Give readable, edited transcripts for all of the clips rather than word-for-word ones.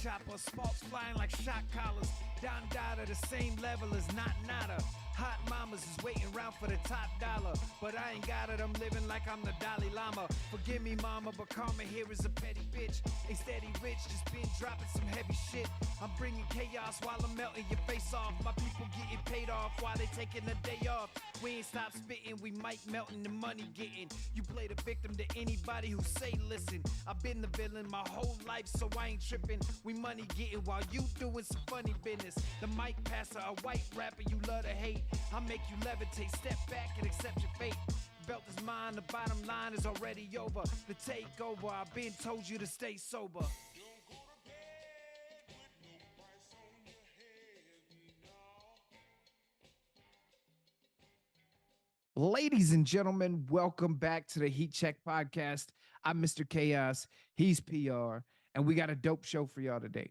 choppers, sparks flying like shot collars. Don Dada, the same level as not nada. Hot mamas is waiting around for the top dollar, but I ain't got it, I'm living like I'm the Dalai Lama. Forgive me, mama, but karma here is a petty bitch. Ain't steady rich, just been dropping some heavy shit. I'm bringing chaos while I'm melting your face off. My people getting paid off while they taking a day off. We ain't stop spitting, we mic melting the money getting. You play the victim to anybody who say listen. I've been the villain my whole life, so I ain't tripping. We money getting while you doing some funny business. The mic passer, a white rapper you love to hate. I'll make you levitate, step back and accept your fate. Belt is mine, the bottom line is already over. The takeover, I've been told you to stay sober. Ladies and gentlemen, welcome back to the Heat Check Podcast. I'm Mr. Chaos, he's PR, and we got a dope show for y'all today.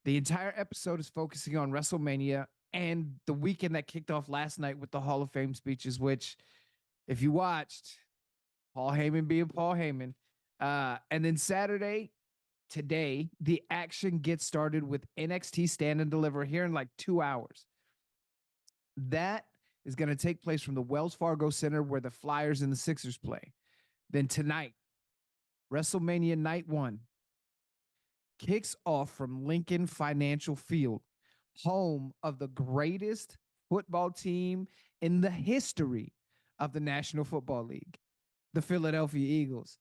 The entire episode is focusing on WrestleMania and the weekend that kicked off last night with the Hall of Fame speeches, which, if you watched, Paul Heyman being Paul Heyman. And then Saturday, today, the action gets started with NXT Stand and Deliver here in like 2 hours. That is going to take place from the Wells Fargo Center where the Flyers and the Sixers play. Then tonight, WrestleMania Night 1 kicks off from Lincoln Financial Field, home of the greatest football team in the history of the National Football League, the Philadelphia Eagles.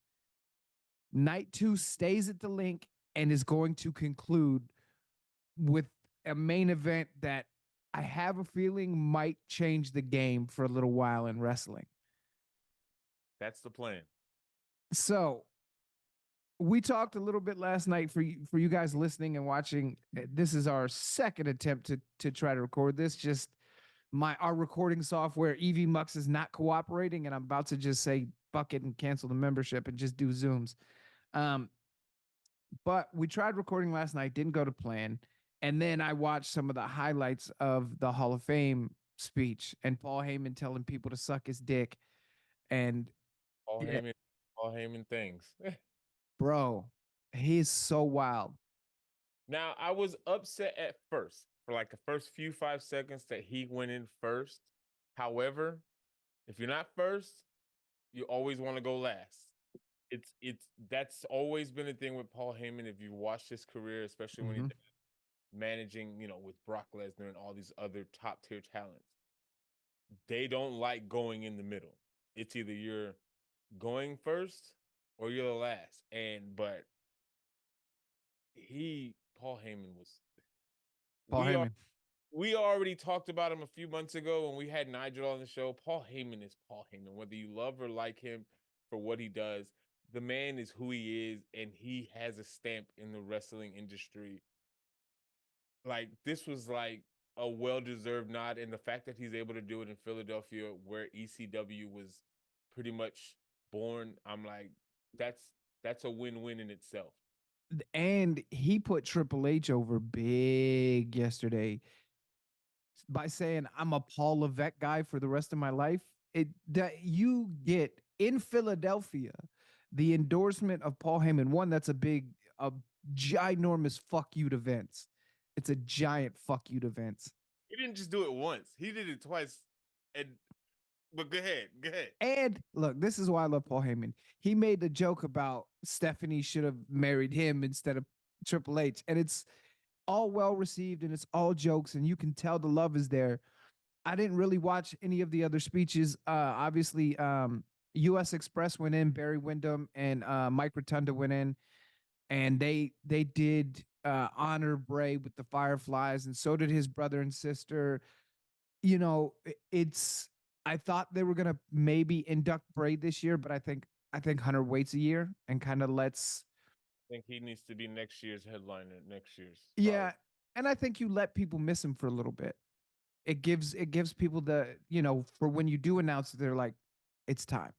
Night 2 stays at the link and is going to conclude with a main event that I have a feeling might change the game for a little while in wrestling. That's the plan. So we talked a little bit last night for you guys listening and watching. This is our second attempt to try to record this. Just our recording software, EV Mux, is not cooperating, and I'm about to just say fuck it and cancel the membership and just do Zooms. But we tried recording last night, didn't go to plan. And then I watched some of the highlights of the Hall of Fame speech and Paul Heyman telling people to suck his dick. And Paul Heyman things. bro, he's so wild. Now, I was upset at first for like the first 5 seconds that he went in first. However, if you're not first, you always want to go last. That's always been a thing with Paul Heyman. If you watch his career, especially when he's managing, with Brock Lesnar and all these other top tier talents, they don't like going in the middle. It's either you're going first or you're the last. But Paul Heyman was Paul Heyman. We already talked about him a few months ago when we had Nigel on the show. Paul Heyman is Paul Heyman. Whether you love or like him for what he does, the man is who he is, and he has a stamp in the wrestling industry. Like, this was like a well-deserved nod, and the fact that he's able to do it in Philadelphia, where ECW was pretty much born, I'm like, that's a win-win in itself. And he put Triple H over big yesterday by saying, I'm a Paul Levesque guy for the rest of my life. That you get in Philadelphia the endorsement of Paul Heyman. One, that's a ginormous fuck you to Vince. It's a giant fuck you to Vince. He didn't just do it once. He did it twice. But go ahead. And look, this is why I love Paul Heyman. He made the joke about Stephanie should have married him instead of Triple H. And it's all well received and it's all jokes. And you can tell the love is there. I didn't really watch any of the other speeches. Obviously, US Express went in, Barry Windham and Mike Rotunda went in. And they did honor Bray with the Fireflies. And so did his brother and sister. I thought they were gonna maybe induct Bray this year, but I think Hunter waits a year and kind of lets. I think he needs to be next year's headliner. Next year's. Yeah, and I think you let people miss him for a little bit. It gives people the for when you do announce it, they're like, it's time.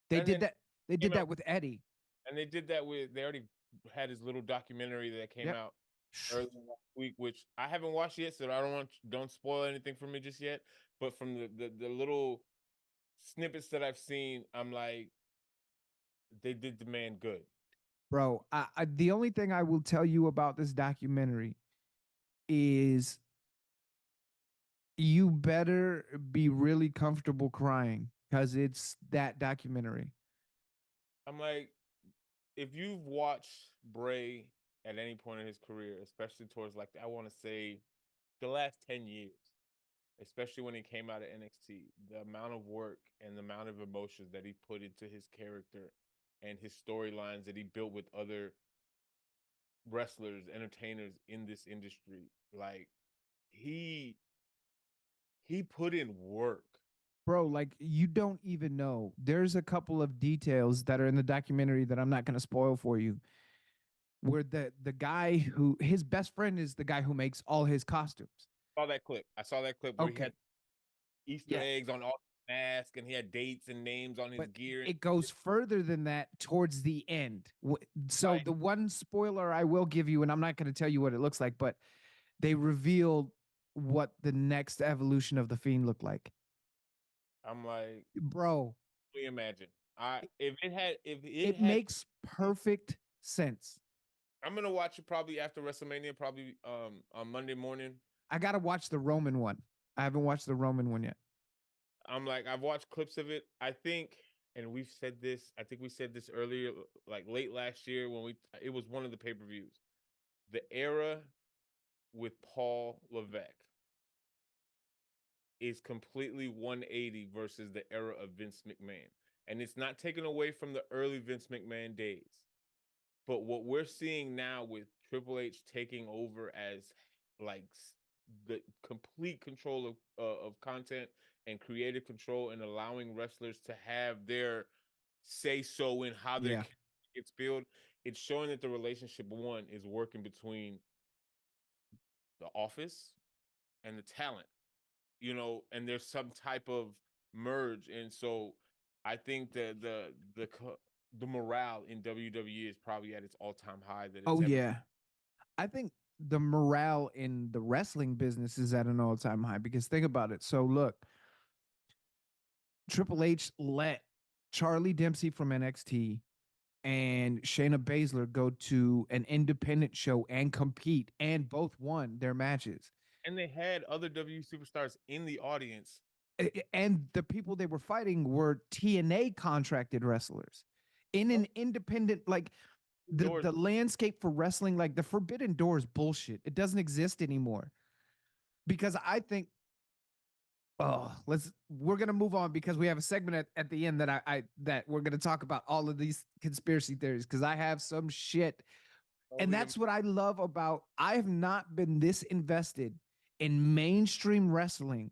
They did that with Eddie, and they did that with. They already had his little documentary that came out early last week, which I haven't watched yet, so don't spoil anything for me just yet. But from the little snippets that I've seen, I'm like, they did the man good. Bro, the only thing I will tell you about this documentary is you better be really comfortable crying because it's that documentary. I'm like, if you've watched Bray at any point in his career, especially towards like I want to say the last 10 years, especially when he came out of NXT, the amount of work and the amount of emotions that he put into his character and his storylines that he built with other wrestlers, entertainers in this industry, like he he put in work. Bro, like you don't even know. There's a couple of details that are in the documentary that I'm not going to spoil for you. Where the guy who his best friend is the guy who makes all his costumes. Saw that clip. I saw that clip where he Okay. had Easter Yeah. eggs on all his masks and he had dates and names on his But gear. it goes further than that towards the end. So Right. the one spoiler I will give you, and I'm not going to tell you what it looks like, but they revealed what the next evolution of the Fiend looked like. I'm like, Bro, we imagine. I it, if it it had makes perfect sense. I'm gonna watch it probably after WrestleMania, probably on Monday morning. I got to watch the Roman one. I haven't watched the Roman one yet. I'm like, I've watched clips of it. I think, and we've said this, I think we said this earlier, like late last year when it was one of the pay-per-views. The era with Paul Levesque is completely 180 versus the era of Vince McMahon. And it's not taken away from the early Vince McMahon days. But what we're seeing now with Triple H taking over as like the complete control of content and creative control and allowing wrestlers to have their say so in how their Yeah. character gets built, it's showing that the relationship one is working between the office and the talent, and there's some type of merge. And so I think that the morale in WWE is probably at its all-time high that Oh, it's ever. yeah. I think the morale in the wrestling business is at an all time high because think about it. So, look, Triple H let Charlie Dempsey from NXT and Shayna Baszler go to an independent show and compete, and both won their matches. And they had other W superstars in the audience. And the people they were fighting were TNA contracted wrestlers in an independent, like Doors. the landscape for wrestling, like the Forbidden Door is bullshit. It doesn't exist anymore because I think we're gonna move on because we have a segment at the end that I that we're gonna talk about all of these conspiracy theories because I have some shit. And Only that's what I love about I have not been this invested in mainstream wrestling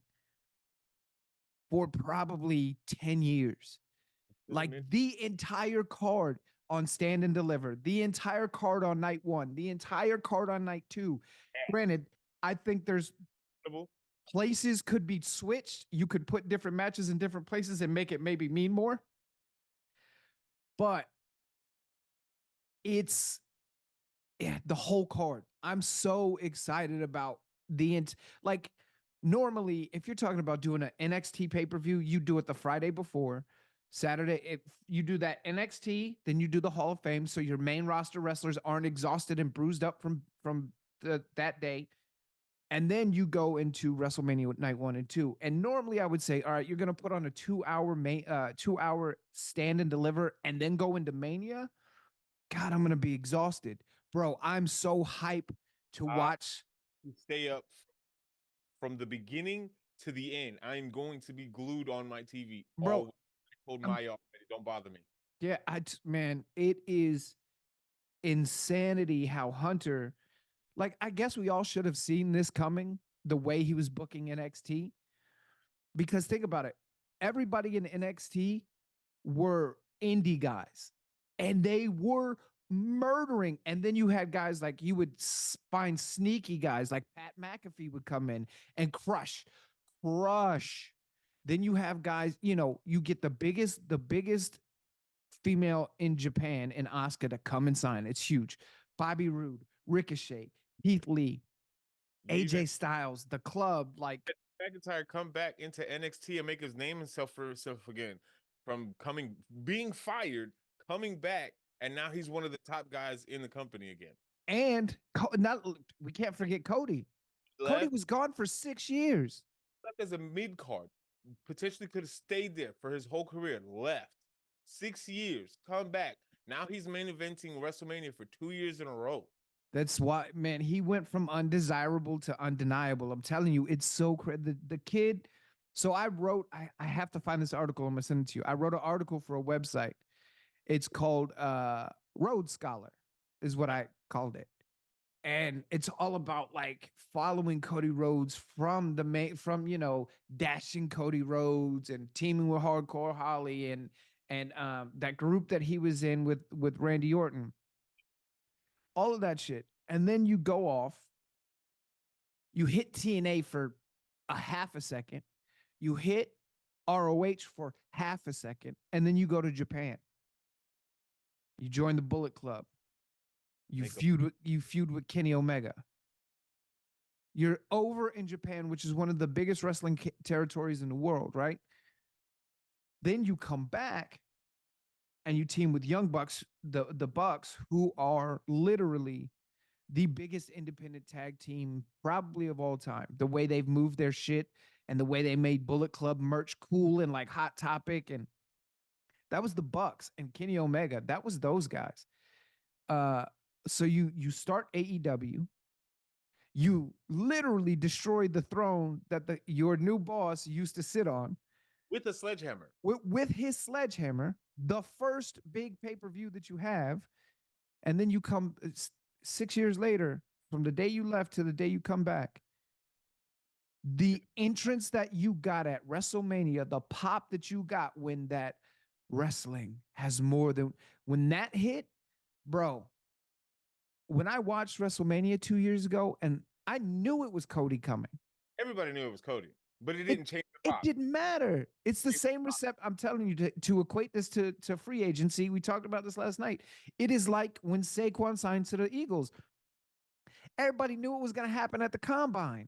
for probably 10 years. Like the entire card on Stand and Deliver, the entire card on night one, the entire card on night two. Granted, I think there's places could be switched. You could put different matches in different places and make it maybe mean more. But it's the whole card. I'm so excited about like normally if you're talking about doing an NXT pay-per-view, you do it the Friday before. Saturday, if you do that NXT, then you do the Hall of Fame so your main roster wrestlers aren't exhausted and bruised up from that day. And then you go into WrestleMania night 1 and 2. And normally I would say, all right, you're going to put on a 2-hour stand and deliver and then go into Mania. God, I'm going to be exhausted. Bro, I'm so hype to watch. Stay up from the beginning to the end. I'm going to be glued on my TV Bro, all. I told I'm, Maya already, don't bother me. yeah, man, it is insanity how Hunter, like, I guess we all should have seen this coming the way he was booking NXT. Because think about it, everybody in NXT were indie guys and they were murdering. And then you had guys like you would find sneaky guys like Pat McAfee would come in and crush. Then you have guys, you get the biggest female in Japan in Asuka to come and sign. It's huge. Bobby Roode, Ricochet, Heath Lee, Leaving AJ Styles, the club, like McIntyre come back into NXT and make his name himself for himself again from being fired, coming back and now he's one of the top guys in the company again. And not we can't forget Cody. Cody Left, was gone for 6 years. left as a mid card, potentially could have stayed there for his whole career. Left 6 years, come back. Now he's main eventing WrestleMania for 2 years in a row. That's why, man, he went from undesirable to undeniable. I'm telling you, it's so crazy. The kid. So I have to find this article. I'm gonna send it to you. I wrote an article for a website. It's called Road Scholar, is what I called it. And it's all about like following Cody Rhodes from the main, from dashing Cody Rhodes and teaming with Hardcore Holly and that group that he was in with Randy Orton, all of that shit. And then you go off, you hit TNA for a half a second, you hit ROH for half a second, and then you go to Japan. You join the Bullet Club. You feud with Kenny Omega. You're over in Japan, which is one of the biggest wrestling territories in the world, right? Then you come back and you team with Young Bucks, the Bucks, who are literally the biggest independent tag team probably of all time. The way they've moved their shit and the way they made Bullet Club merch cool and like Hot Topic, and that was the Bucks and Kenny Omega. That was those guys. Uh, so you start AEW. You literally destroyed the throne that your new boss used to sit on With a sledgehammer. with his sledgehammer. The first big pay per view that you have, and then you come 6 years later, from the day you left to the day you come back. The entrance that you got at WrestleMania, the pop that you got when that wrestling has more than when that hit, bro. When I watched WrestleMania 2 years ago, and I knew it was Cody coming. Everybody knew it was Cody, but it It didn't change the it pop. didn't matter. It's the same recept. I'm telling you to equate this to free agency. We talked about this last night. It is like when Saquon signed to the Eagles. Everybody knew it was going to happen at the combine.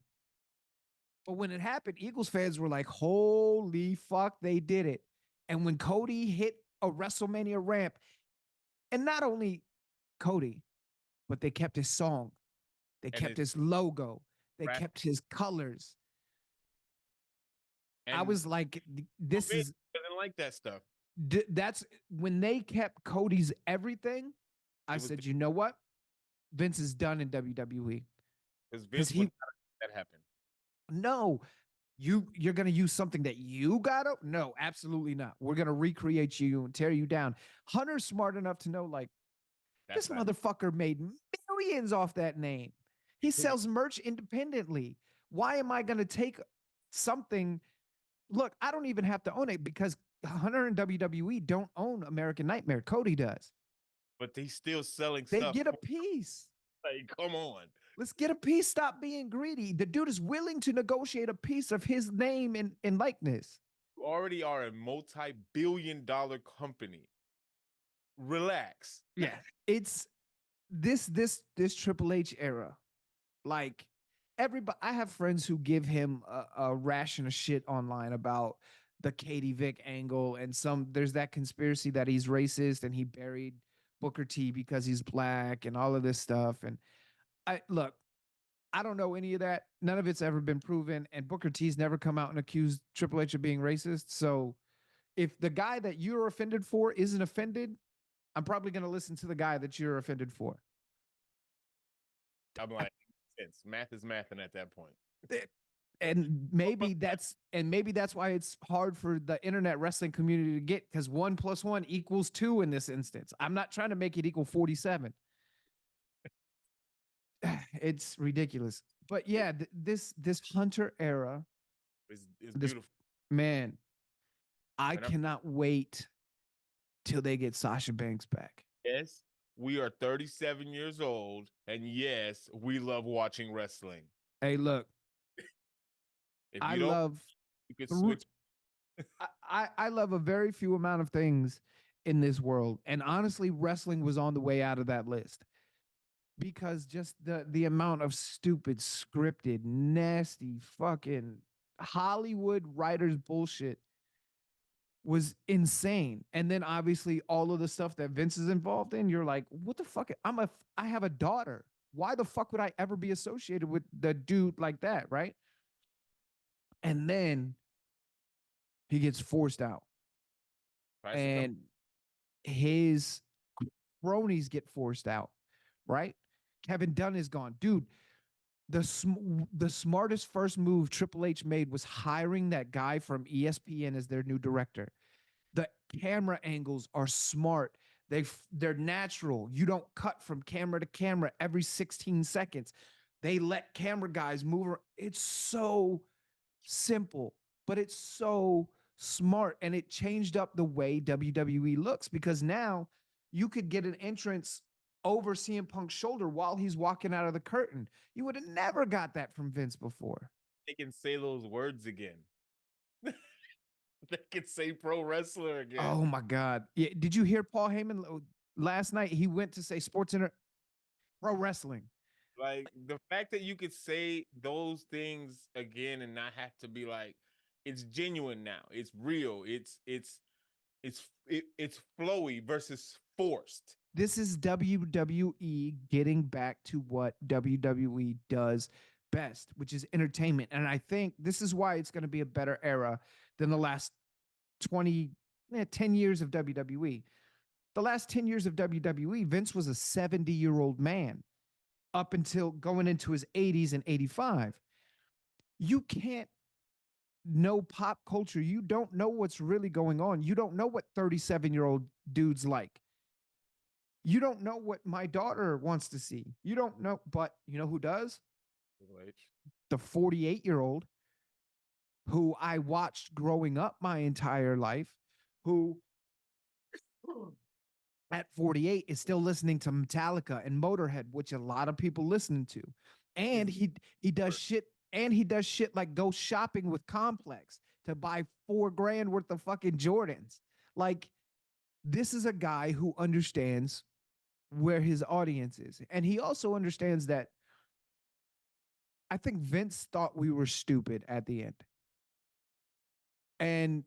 But when it happened, Eagles fans were like, holy fuck, they did it. And when Cody hit a WrestleMania ramp, and not only Cody, but they kept his song, they And kept his his logo, they rap kept his colors. I and was like, this Vince is doesn't like that stuff. that's when they kept Cody's everything. I It was said, you know what? Vince is done in WWE because because Vince would he not let that happen. no, you're gonna use something that you got up. No, absolutely not. We're gonna recreate you and tear you down. Hunter's smart enough to know, like, That's this not motherfucker made millions off that name. He his sells merch independently. Why am I gonna take something? Look, I don't even have to own it because Hunter and WWE don't own American Nightmare. Cody does. but he's still selling They stuff. get a piece. Like, come on. Let's get a piece. Stop being greedy. The dude is willing to negotiate a piece of his name and likeness. You already are a multi-billion-dollar company. Relax. Yeah. It's this Triple H era. Like everybody, I have friends who give him a ration of shit online about the Katie Vick angle, and there's that conspiracy that he's racist and he buried Booker T because he's black and all of this stuff. And I look, I don't know any of that. None of it's ever been proven. And Booker T's never come out and accused Triple H of being racist. So if the guy that you're offended for isn't offended, I'm probably going to listen to the guy that you're offended for. I'm like, sense. Math is mathing at that point. And maybe that's why it's hard for the internet wrestling community to get, because 1+1 = 2 in this instance. I'm not trying to make it equal 47. It's ridiculous. But yeah, this Hunter era, It's this beautiful. man, I And cannot wait till they get Sasha Banks back. yes, we are 37 years old, and yes, we love watching wrestling. Hey, look, If I you don't, love you could through switch. I love a very few amount of things in this world. And honestly, wrestling was on the way out of that list. Because just the amount of stupid, scripted, nasty, fucking Hollywood writers bullshit was insane. And then obviously all of the stuff that Vince is involved in, you're like, what the fuck? I have a daughter. Why the fuck would I ever be associated with the dude like that, right? And then he gets forced out, Price of them. and his cronies get forced out, right? Kevin Dunn is gone, dude. The smartest first move Triple H made was hiring that guy from ESPN as their new director. The camera angles are smart. They're natural. You don't cut from camera to camera every 16 seconds. They let camera guys move. It's so simple, but it's so smart. And it changed up the way WWE looks, because now you could get an entrance over CM Punk's shoulder while he's walking out of the curtain. You would have never got that from Vince before. They can say those words again. They can say pro wrestler again. Oh my God. Yeah. Did you hear Paul Heyman last night? He went to say pro wrestling. Like the fact that you could say those things again and not have to be like, it's genuine now. It's real. It's flowy versus forced. This is WWE getting back to what WWE does best, which is entertainment. And I think this is why it's going to be a better era than the last 20, 10 years of WWE. The last 10 years of WWE, Vince was a 70-year-old man up until going into his 80s and 85. You can't know pop culture. You don't know what's really going on. You don't know what 37-year-old dudes like. You don't know what my daughter wants to see. You don't know, but you know who does? The 48-year-old who I watched growing up my entire life, who at 48 is still listening to Metallica and Motorhead, which a lot of people listening to. And he does shit, and he does shit like go shopping with Complex to buy $4,000 worth of fucking Jordans. Like, this is a guy who understands where his audience is. And he also understands that I think Vince thought we were stupid at the end. And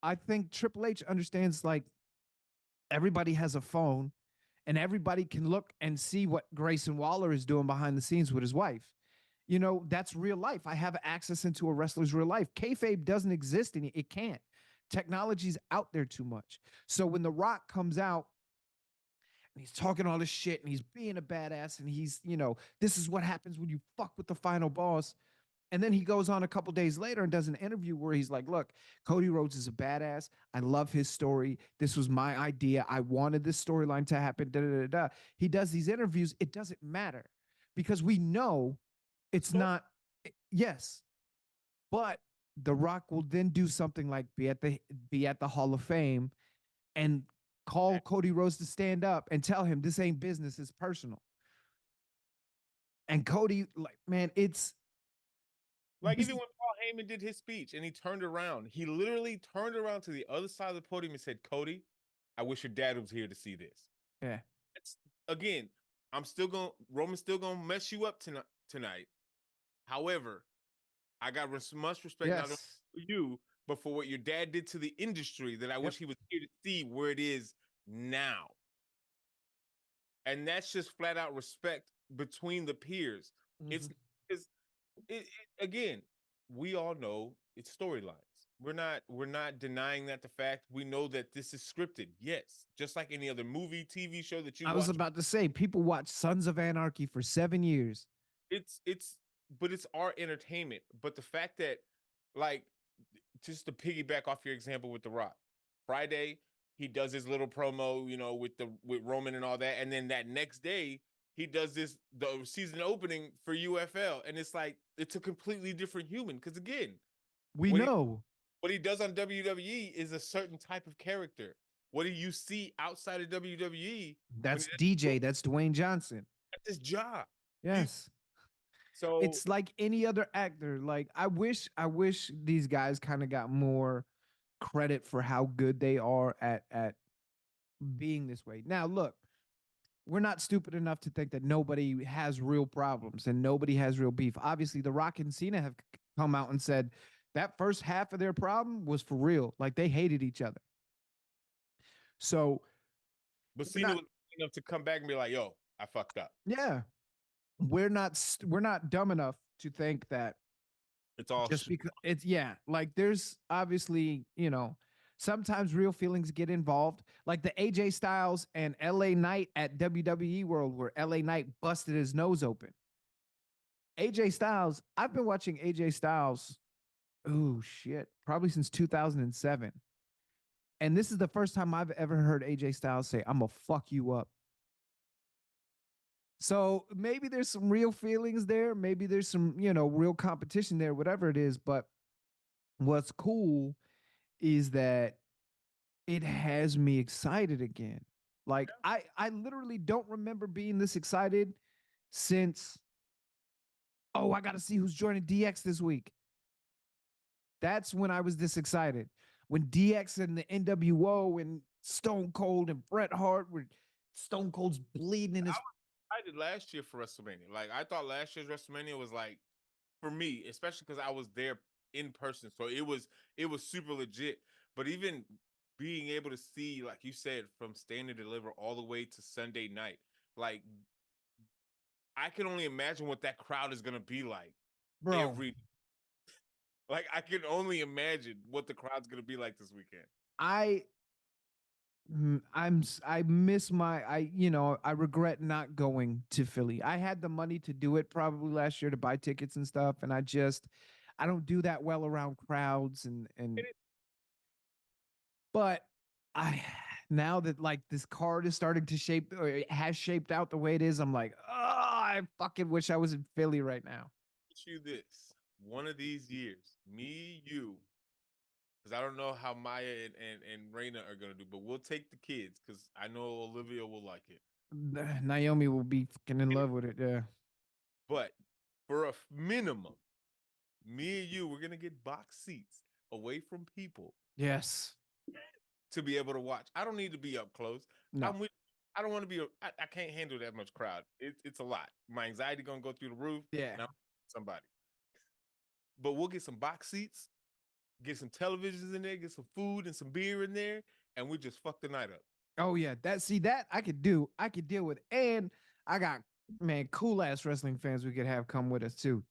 I think Triple H understands, like, everybody has a phone and everybody can look and see what Grayson Waller is doing behind the scenes with his wife. You know, that's real life. I have access into a wrestler's real life. Kayfabe doesn't exist, and it can't. Technology's out there too much. So when The Rock comes out and he's talking all this shit and he's being a badass and he's, this is what happens when you fuck with the final boss. And then he goes on a couple days later and does an interview where he's like, look, Cody Rhodes is a badass. I love his story. This was my idea. I wanted this storyline to happen. Da, da, da, da. He does these interviews. It doesn't matter because we know it's not. Yes. But The Rock will then do something like be at the Hall of Fame and call Cody Rhodes to stand up and tell him this ain't business, it's personal. And Cody, like, man, it's like even when Paul Heyman did his speech and he turned around, he literally turned around to the other side of the podium and said, Cody, I wish your dad was here to see this. Yeah. Again, Roman's still gonna mess you up tonight. However, I got much respect not only for you, but for what your dad did to the industry that I wish he was here to see where it is now. And that's just flat out respect between the peers. Mm-hmm. Again, we all know it's storylines. We're not denying that the fact. We know that this is scripted. Yes, just like any other movie, TV show that you I was about to say, people watch Sons of Anarchy for 7 years. But it's our entertainment. But the fact that, like, just to piggyback off your example with The Rock, Friday he does his little promo, with Roman and all that, and then that next day he does the season opening for UFL, and it's like it's a completely different human. Because again, we know what he does on WWE is a certain type of character. What do you see outside of WWE? That's DJ. That's Dwayne Johnson. That's his job. Yes. So it's like any other actor. Like I wish these guys kind of got more credit for how good they are at being this way. Now, look, we're not stupid enough to think that nobody has real problems and nobody has real beef. Obviously, The Rock and Cena have come out and said That first half of their problem was for real. Like they hated each other. So But we're Cena not, was enough to come back and be like, "Yo, I fucked up. yeah, we're not dumb enough to think that It's all just because it's, yeah, like there's obviously, sometimes real feelings get involved, like the AJ Styles and LA Knight at WWE World, where LA Knight busted his nose open. AJ Styles, I've been watching AJ Styles, oh shit, probably since 2007. And this is the first time I've ever heard AJ Styles say, "I'm gonna fuck you up." So maybe there's some real feelings there. Maybe there's some, real competition there, whatever it is. But what's cool is that it has me excited again. Like I literally don't remember being this excited since, oh, I got to see who's joining DX this week. That's when I was this excited. When DX and the NWO and Stone Cold and Bret Hart were, Stone Cold's bleeding in his. I did last year for WrestleMania. Like I thought last year's WrestleMania was like for me, especially because I was there in person, so it was super legit. But even being able to see, like you said, from Stand and Deliver all the way to Sunday night, like I can only imagine what that crowd is gonna be like Bro, every. Like I can only imagine what the crowd's gonna be like this weekend. I I miss my, I regret not going to Philly. I had the money to do it probably last year to buy tickets and stuff, and I don't do that well around crowds, and but I now that like this card is starting to shape, or it has shaped out the way it is, I'm like, oh, I fucking wish I was in Philly right now. You this one of these years, me, you, because I don't know how Maya and Raina are gonna do, but we'll take the kids because I know Olivia will like it. Naomi will be fucking in love with it. Yeah. But for a minimum, me and you, we're gonna get box seats away from people Yes. to be able to watch. I don't need to be up close. No. I'm with. I don't want to be. I can't handle that much crowd. It's a lot. My anxiety gonna go through the roof, Yeah. and I'm somebody. But we'll get some box seats, get some televisions in there, get some food and some beer in there, and we just fuck the night up. Oh yeah, that I could do. I could deal with. And I got, man, cool ass wrestling fans we could have come with us too.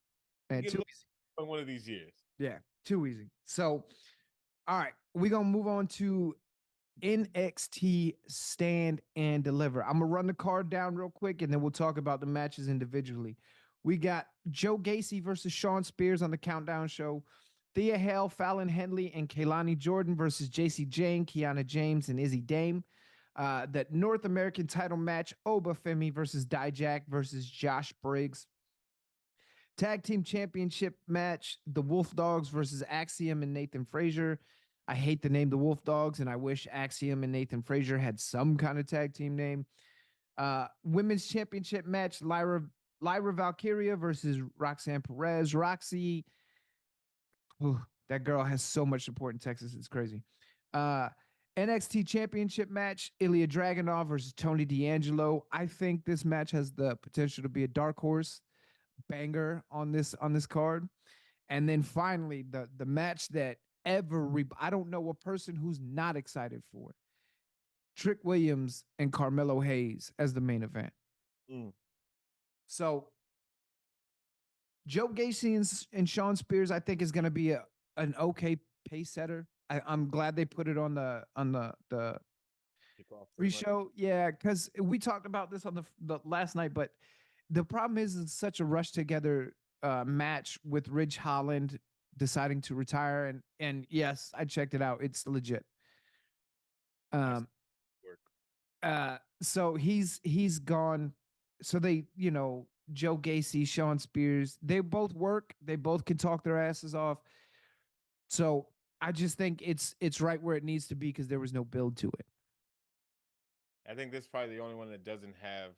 Man, Get a too little easy. fun one of these years. Yeah, too easy. So, all right, we're gonna move on to NXT Stand and Deliver. I'm gonna run the card down real quick, and then we'll talk about the matches individually. We got Joe Gacy versus Sean Spears on the Countdown Show. Thea Hale, Fallon Henley, and Kaylani Jordan versus JC Jane, Kiana James, and Izzy Dame. That North American title match, Oba Femi versus Dijak versus Josh Briggs. Tag team championship match, the Wolf Dogs versus Axiom and Nathan Frazier. I hate the name the Wolf Dogs, and I wish Axiom and Nathan Frazier had some kind of tag team name. Women's championship match, Lyra Valkyria versus Roxanne Perez. Roxy, oh, that girl has so much support in Texas. It's crazy. Uh, NXT Championship match: Ilya Dragunov versus Tony D'Angelo. I think this match has the potential to be a dark horse banger on this card. And then finally, the match that I don't know a person who's not excited for: Trick Williams and Carmelo Hayes as the main event. Mm. So Joe Gacy and Sean Spears, I think, is going to be an okay pace setter. I'm glad they put it on the pre-show. Yeah, because we talked about this on the last night, but the problem is it's such a rush together match with Ridge Holland deciding to retire, and yes, I checked it out. It's legit. Nice Um, work. so he's gone. So they, Joe Gacy, Sean Spears, they both work. They both can talk their asses off. So I just think it's right where it needs to be because there was no build to it. I think this is probably the only one that doesn't have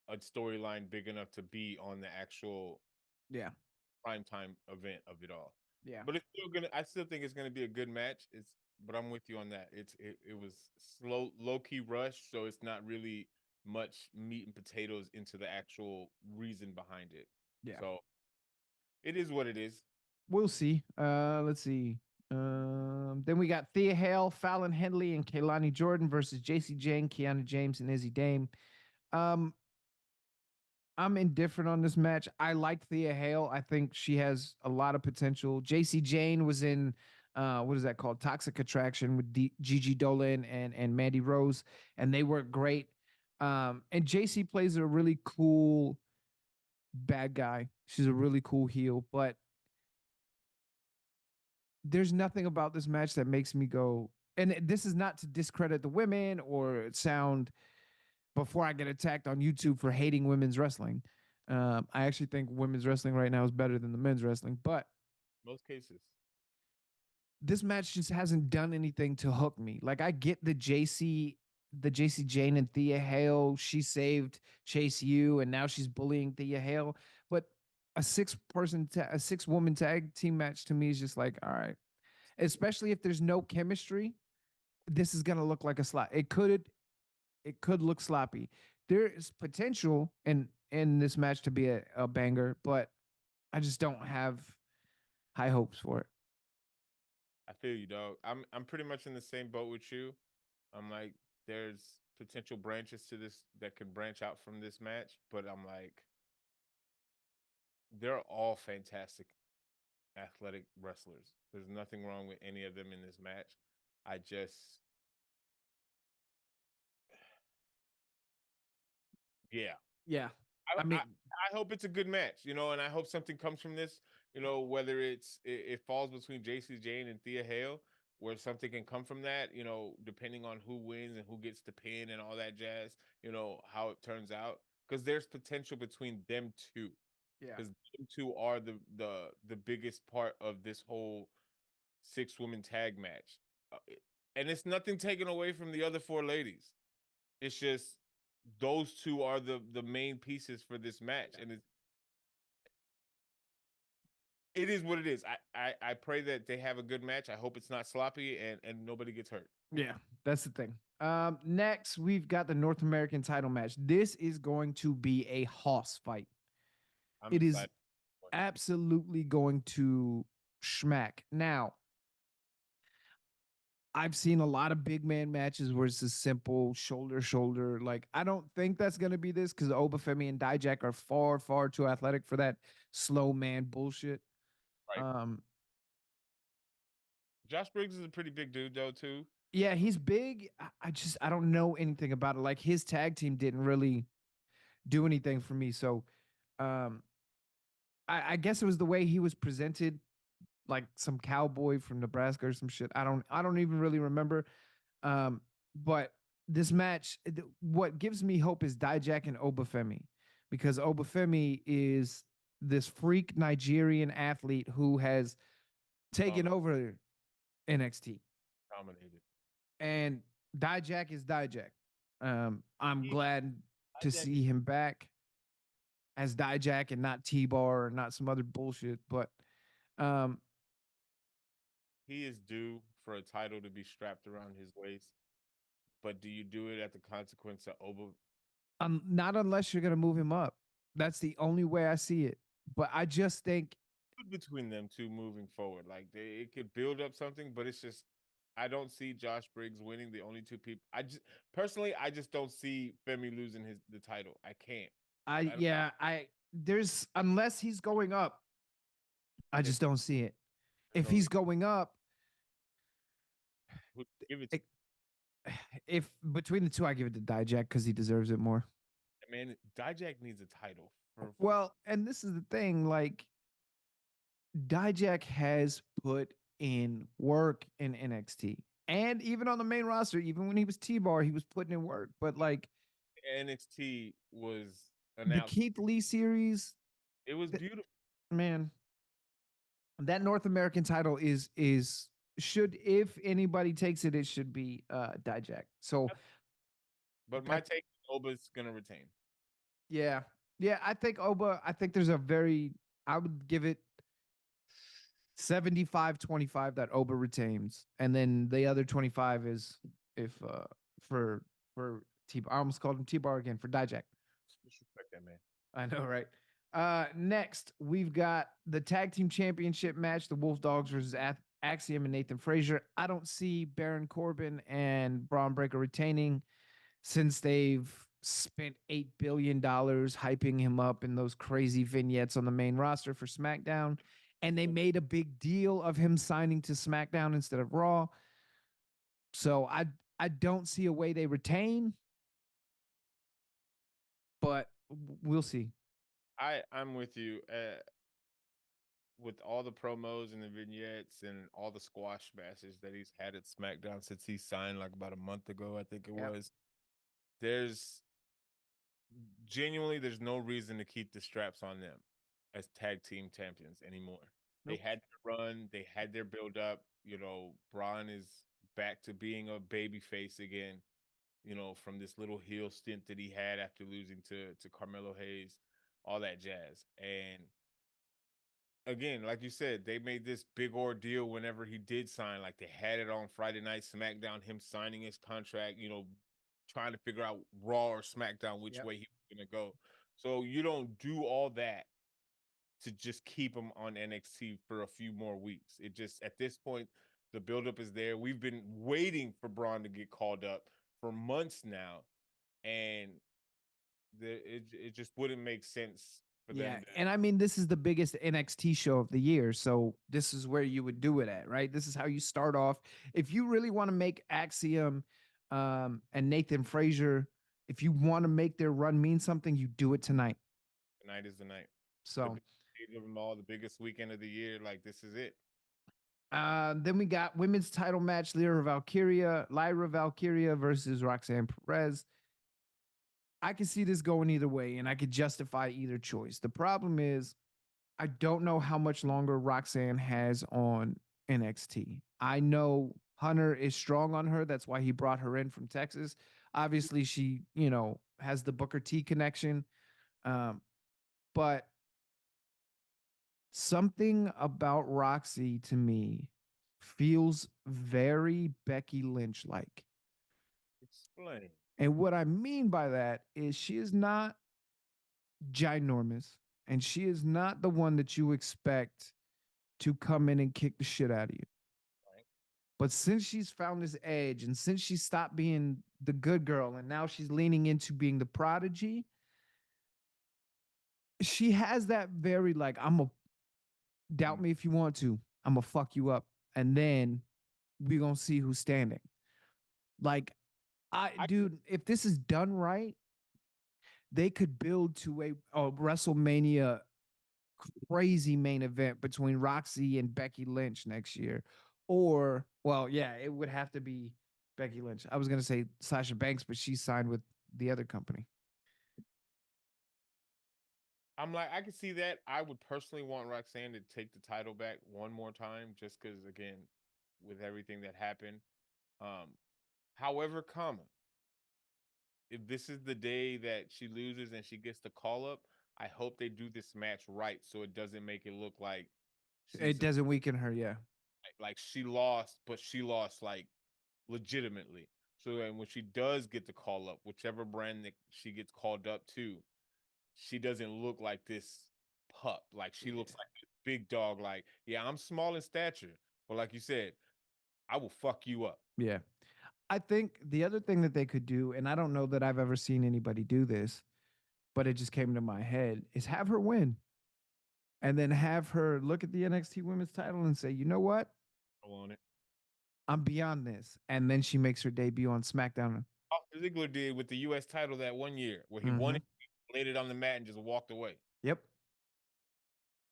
a storyline big enough to be on the actual Yeah, primetime event of it all. yeah, But it's still gonna. I still think it's gonna be a good match. But I'm with you on that. It was slow, low key rush, so it's not really much meat and potatoes into the actual reason behind it. yeah. So it is what it is. we'll see. Let's see. Then we got Thea Hale, Fallon Henley, and Kaylani Jordan versus JC Jane, Kiana James, and Izzy Dame. Um, I'm indifferent on this match. I like Thea Hale. I think she has a lot of potential. JC Jane was in what is that called? Toxic Attraction with Gigi Dolan and Mandy Rose, and they were great. And JC plays a really cool bad guy. She's a really cool heel, but there's nothing about this match that makes me go. And this is not to discredit the women or sound before I get attacked on YouTube for hating women's wrestling. I actually think women's wrestling right now is better than the men's wrestling, but Most cases. this match just hasn't done anything to hook me. Like I get the JC Jane and Thea Hale. She saved Chase U, and now she's bullying Thea Hale. But a 6 woman tag team match to me is just like, all right. Especially if there's no chemistry, this is gonna look like a slot. It could look sloppy. There is potential in this match to be a banger, but I just don't have high hopes for it. I feel you, dog. I'm pretty much in the same boat with you. I'm like, there's potential branches to this that can branch out from this match, but I'm like, they're all fantastic athletic wrestlers. There's nothing wrong with any of them in this match. I just, yeah, Yeah. I I, I mean, I hope it's a good match, and I hope something comes from this. Whether it falls between JC Jane and Thea Hale, where something can come from that. Depending on who wins and who gets the pin and all that jazz. How it turns out, because there's potential between them two, yeah. because them two are the biggest part of this whole 6 woman tag match, and it's nothing taken away from the other 4 ladies. It's just those two are the main pieces for this match, and it is what it is. I pray that they have a good match. I hope it's not sloppy and nobody gets hurt. Yeah, that's the thing. Next we've got the North American title match. This is going to be a hoss fight. I'm It is excited. absolutely going to schmack. Now, I've seen a lot of big man matches where it's a simple shoulder shoulder. Like I don't think that's gonna be this because Obafemi and Dijak are far far too athletic for that slow man bullshit. Right. Um, Josh Briggs is a pretty big dude though too. yeah, he's big. I don't know anything about it. Like his tag team didn't really do anything for me. So, um, I guess it was the way he was presented, like some cowboy from Nebraska or some shit. I don't even really remember. But this match, what gives me hope is Dijak and Obafemi, because Obafemi is this freak Nigerian athlete who has taken Dominated. over NXT, Dominated. and Dijak is Dijak. I'm He, glad to Jack, see him back as Dijak and not T-Bar or not some other bullshit. But um, he is due for a title to be strapped around his waist. But do you do it at the consequence of Oba? not unless you're gonna move him up. That's the only way I see it. But I just think Between them two moving forward. Like it could build up something, but it's just I don't see Josh Briggs winning. The only two people I just don't see Femi losing the title. I can't. I I don't, yeah, I there's unless he's going up, I there's, just don't see it. there's If no he's going up, who give it to it, if between the two, I give it to Dijak because he deserves it more. man. Dijak needs a title for Well, and this is the thing, like Dijak has put in work in NXT and even on the main roster, even when he was T-Bar, he was putting in work. But like NXT was the announced. Keith Lee series, It was beautiful. man, that North American title is should if anybody takes it, it should be Dijak. So But my that take, Oba's gonna retain. yeah. Yeah, I think Oba, I think there's a very I would give it 75-25 that Oba retains. And then the other 25 is if for for T I almost called him T Bar again for Dijak. Respect that man. I know, right? Next, we've got the tag team championship match: the Wolf Dogs versus Axiom and Nathan Frazier. I don't see Baron Corbin and Braun Breaker retaining since they've spent $8 billion hyping him up in those crazy vignettes on the main roster for SmackDown, and they made a big deal of him signing to SmackDown instead of Raw. So I don't see a way they retain, but we'll see. I'm with you. With all the promos and the vignettes and all the squash matches that he's had at SmackDown since he signed like about a month ago, I think it Yep. was. There's genuinely there's no reason to keep the straps on them as tag team champions anymore. They Nope. had their run, they had their build up. You know, Braun is back to being a baby face again. You know, from this little heel stint that he had after losing to Carmelo Hayes, all that jazz. And again, like you said, they made this big ordeal whenever he did sign. Like they had it on Friday Night SmackDown, him signing his contract, you know, trying to figure out Raw or SmackDown which Yep. way he was gonna go. So you don't do all that to just keep him on NXT for a few more weeks. It just at this point, the buildup is there. We've been waiting for Braun to get called up for months now, and it just wouldn't make sense for Yeah, them to. and I mean this is the biggest NXT show of the year, so this is where you would do it at, right? This is how you start off. If you really want to make Axiom and Nathan Frazier, if you want to make their run mean something, you do it tonight. Tonight is the night. The So biggest stage of them all, the biggest weekend of the year. Like this is it. then we got women's title match: Lyra Valkyria versus Roxanne Perez. I can see this going either way, and I could justify either choice. The problem is I don't know how much longer Roxanne has on NXT. I know Hunter is strong on her. That's why he brought her in from Texas. Obviously, she, has the Booker T connection. Um, but something about Roxy to me feels very Becky Lynch like. Explain. And what I mean by that is she is not ginormous and she is not the one that you expect to come in and kick the shit out of you. Right. But since she's found this edge and since she stopped being the good girl and now she's leaning into being the prodigy, she has that very like, I'm a doubt Mm. me if you want to, I'm gonna fuck you up. And then we gonna see who's standing. Like, I dude, if this is done right, they could build to a WrestleMania crazy main event between Roxy and Becky Lynch next year. Or, well, yeah, it would have to be Becky Lynch. I was going to say Sasha Banks, but she signed with the other company. I'm like I can see that. I would personally want Roxanne to take the title back one more time, just because again, with everything that happened. Um, however, comma, if this is the day that she loses and she gets the call up, I hope they do this match right so it doesn't make it look like It she's a, doesn't weaken her, yeah. like she lost, but she lost like legitimately. So then when she does get the call up, whichever brand that she gets called up to, she doesn't look like this pup. Like she Yeah. looks like this big dog. Like, yeah, I'm small in stature, but like you said, I will fuck you up. Yeah. I think the other thing that they could do, and I don't know that I've ever seen anybody do this, but it just came to my head, is have her win and then have her look at the NXT women's title and say, you know what? I want it. I'm beyond this. And then she makes her debut on SmackDown. Austin Ziggler did with the U.S. title that one year, where he won Mm-hmm. it, laid it on the mat, and just walked away. Yep.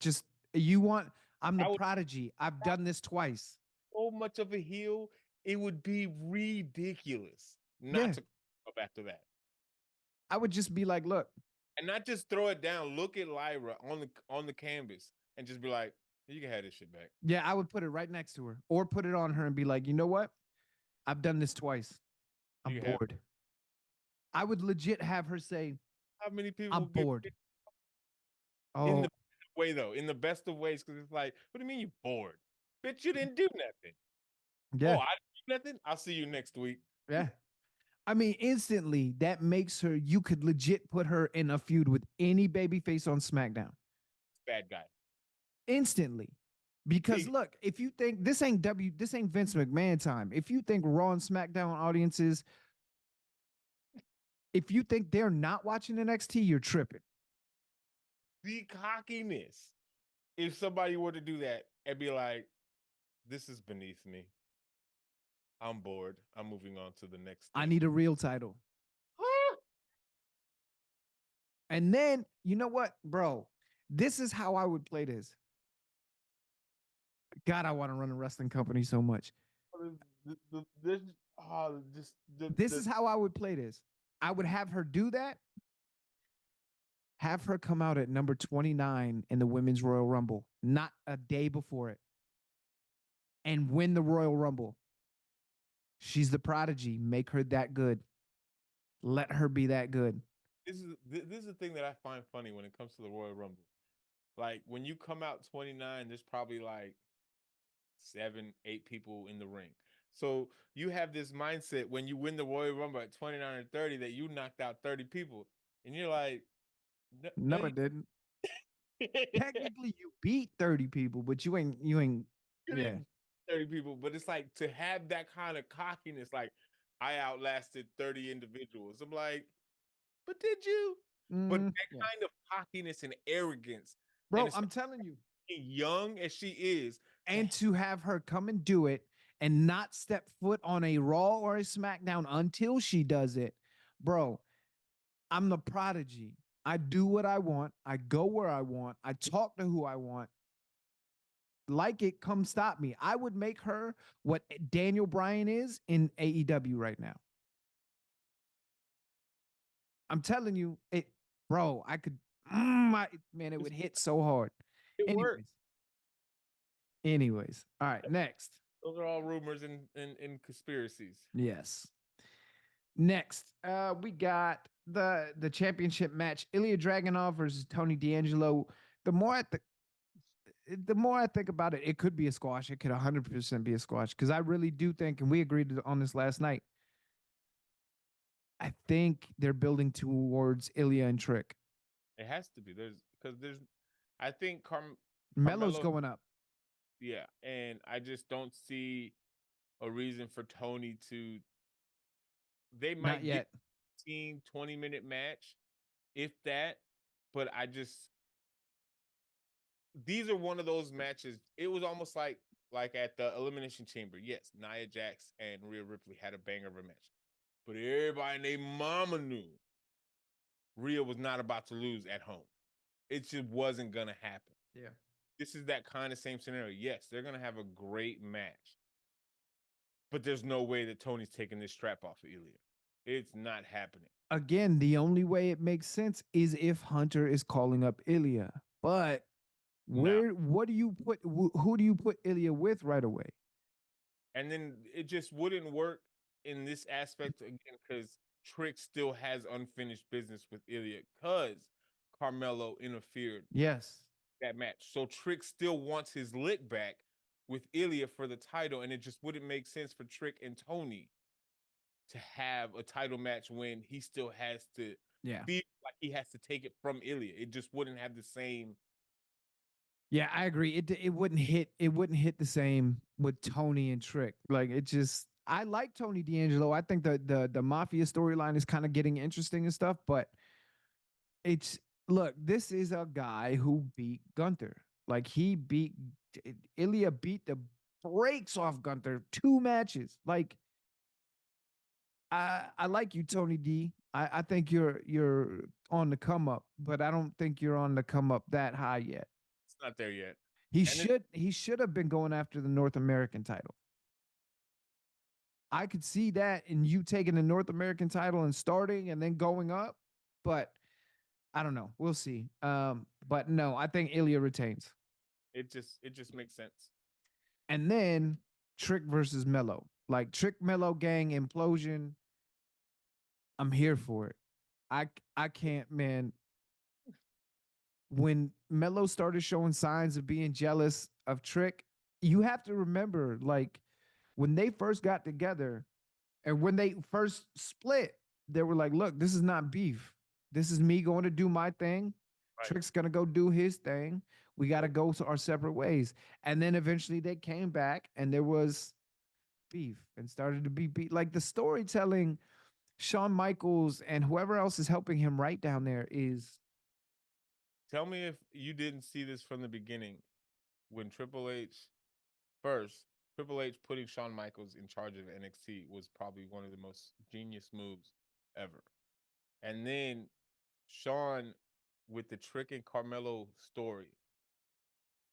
Just you want I'm the I would prodigy. I've done this twice. so much of a heel, it would be ridiculous not Yeah. to go back to that. I would just be like, look, And not just throw it down. Look at Lyra on the canvas and just be like, you can have this shit back. yeah, I would put it right next to her or put it on her and be like, you know what? I've done this twice. I'm You can have bored. I would legit have her say, how many people I'm will give bored. in Oh, the way though, in the best of ways, because it's like, what do you mean you bored? Bitch, you didn't do nothing. Oh, yeah. I didn't do nothing. I'll see you next week. Yeah. I mean, instantly that makes her. You could legit put her in a feud with any babyface on SmackDown Bad guy. instantly. Because look, if you think this ain't Vince McMahon time. If you think Raw and SmackDown audiences, if you think they're not watching NXT, you're tripping. The cockiness. If somebody were to do that and be like, "This is beneath me. I'm bored. I'm moving on to the next I thing." need a real title. And then, you know what, bro? This is how I would play this. God, I want to run a wrestling company so much. This, just This is how I would play this. I would have her do that, have her come out at number 29 in the Women's Royal Rumble, not a day before it, and win the Royal Rumble. She's the prodigy. Make her that good. Let her be that good. this is the thing that I find funny when it comes to the Royal Rumble. Like when you come out 29, there's probably like 7, 8 people in the ring. So you have this mindset when you win the Royal Rumble at 29 or 30 that you knocked out 30 people. And you're like, no, No, no you, it didn't. Technically, you beat 30 people, but you ain't. you Yeah. didn't 30 people. But it's like to have that kind of cockiness, like I outlasted 30 individuals. I'm like, but did you? But that Yeah. kind of cockiness and arrogance, and Bro, I'm especially telling you. young as she is, to And to have her come and do it and not step foot on a Raw or a SmackDown until she does it, bro, I'm the prodigy. I do what I want. I go where I want. I talk to who I want. Like it, come stop me. I would make her what Daniel Bryan is in AEW right now. I'm telling you, it, bro. I could, man, it would hit so hard. it worked. Anyways, anyways, all right. Next, Those are all rumors and conspiracies. yes. Next, we got the championship match: Ilya Dragunov versus Tony D'Angelo. The more I th- the more I think about it, it could be a squash. It could 100% be a squash because I really do think, and we agreed on this last night. I think they're building towards Ilya and Trick. It has to be. There's I think Melo's Carmelo, going up. yeah, and I just don't see a reason for Tony to. They Not might get yet. 15, 20 minute match, if that, but I just these are one of those matches. It was almost like at the Elimination Chamber. Yes, Nia Jax and Rhea Ripley had a banger of a match, but everybody and their mama knew Rhea was not about to lose at home. It just wasn't gonna happen. Yeah. This is that kind of same scenario. Yes, they're gonna have a great match, but there's no way that Tony's taking this strap off of Ilya. It's not happening. Again, the only way it makes sense is if Hunter is calling up Ilya. But No. what do you put? Who do you put Ilya with right away? And then it just wouldn't work in this aspect again because Trick still has unfinished business with Ilya because Carmelo interfered Yes. that match. So Trick still wants his lick back with Ilya for the title, and it just wouldn't make sense for Trick and Tony to have a title match when he still has to Yeah. feel like he has to take it from Ilya. It just wouldn't have the same. Yeah, I agree. It wouldn't hit. It wouldn't hit the same with Tony and Trick. Like it just. I like Tony D'Angelo. I think the mafia storyline is kind of getting interesting and stuff. But it's look. This is a guy who beat Gunther. Like he beat Ilya beat the brakes off Gunther 2 matches. Like I like you, Tony D. I think you're on the come up, but I don't think you're on the come up that high yet. It's not there yet. He And then should have been going after the North American title. I could see that in you taking the North American title and starting and then going up, but I don't know. We'll see. But no, I think Ilya retains. it just makes sense. And then Trick versus Mello. Like Trick Mello gang implosion. I'm here for it. I can't, man. When Mello started showing signs of being jealous of Trick, you have to remember, like, when they first got together, And when they first split, they were like, look, this is not beef. This is me going to do my thing. Right. Trick's going to go do his thing. We got to Yep. go to our separate ways. And then eventually they came back and there was beef and started to be beat. Like the storytelling, Shawn Michaels and whoever else is helping him write down there is Tell me if you didn't see this from the beginning when Triple H first, Triple H putting Shawn Michaels in charge of NXT was probably one of the most genius moves ever. And then Shawn with the Trick and Carmelo story,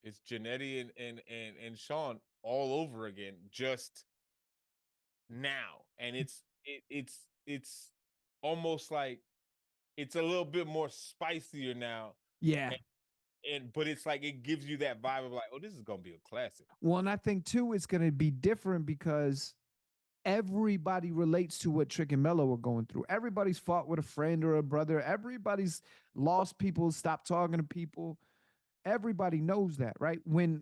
it's Janetti and Shawn all over again, just now. And it's almost like it's a little bit more spicier now. yeah. And but it's like it gives you that vibe of like, oh, this is gonna be a classic. Well, and I think too, it's going to be different because everybody relates to what Trick and Mello are going through. Everybody's fought with a friend or a brother. Everybody's lost people, stopped talking to people. Everybody knows that, right? When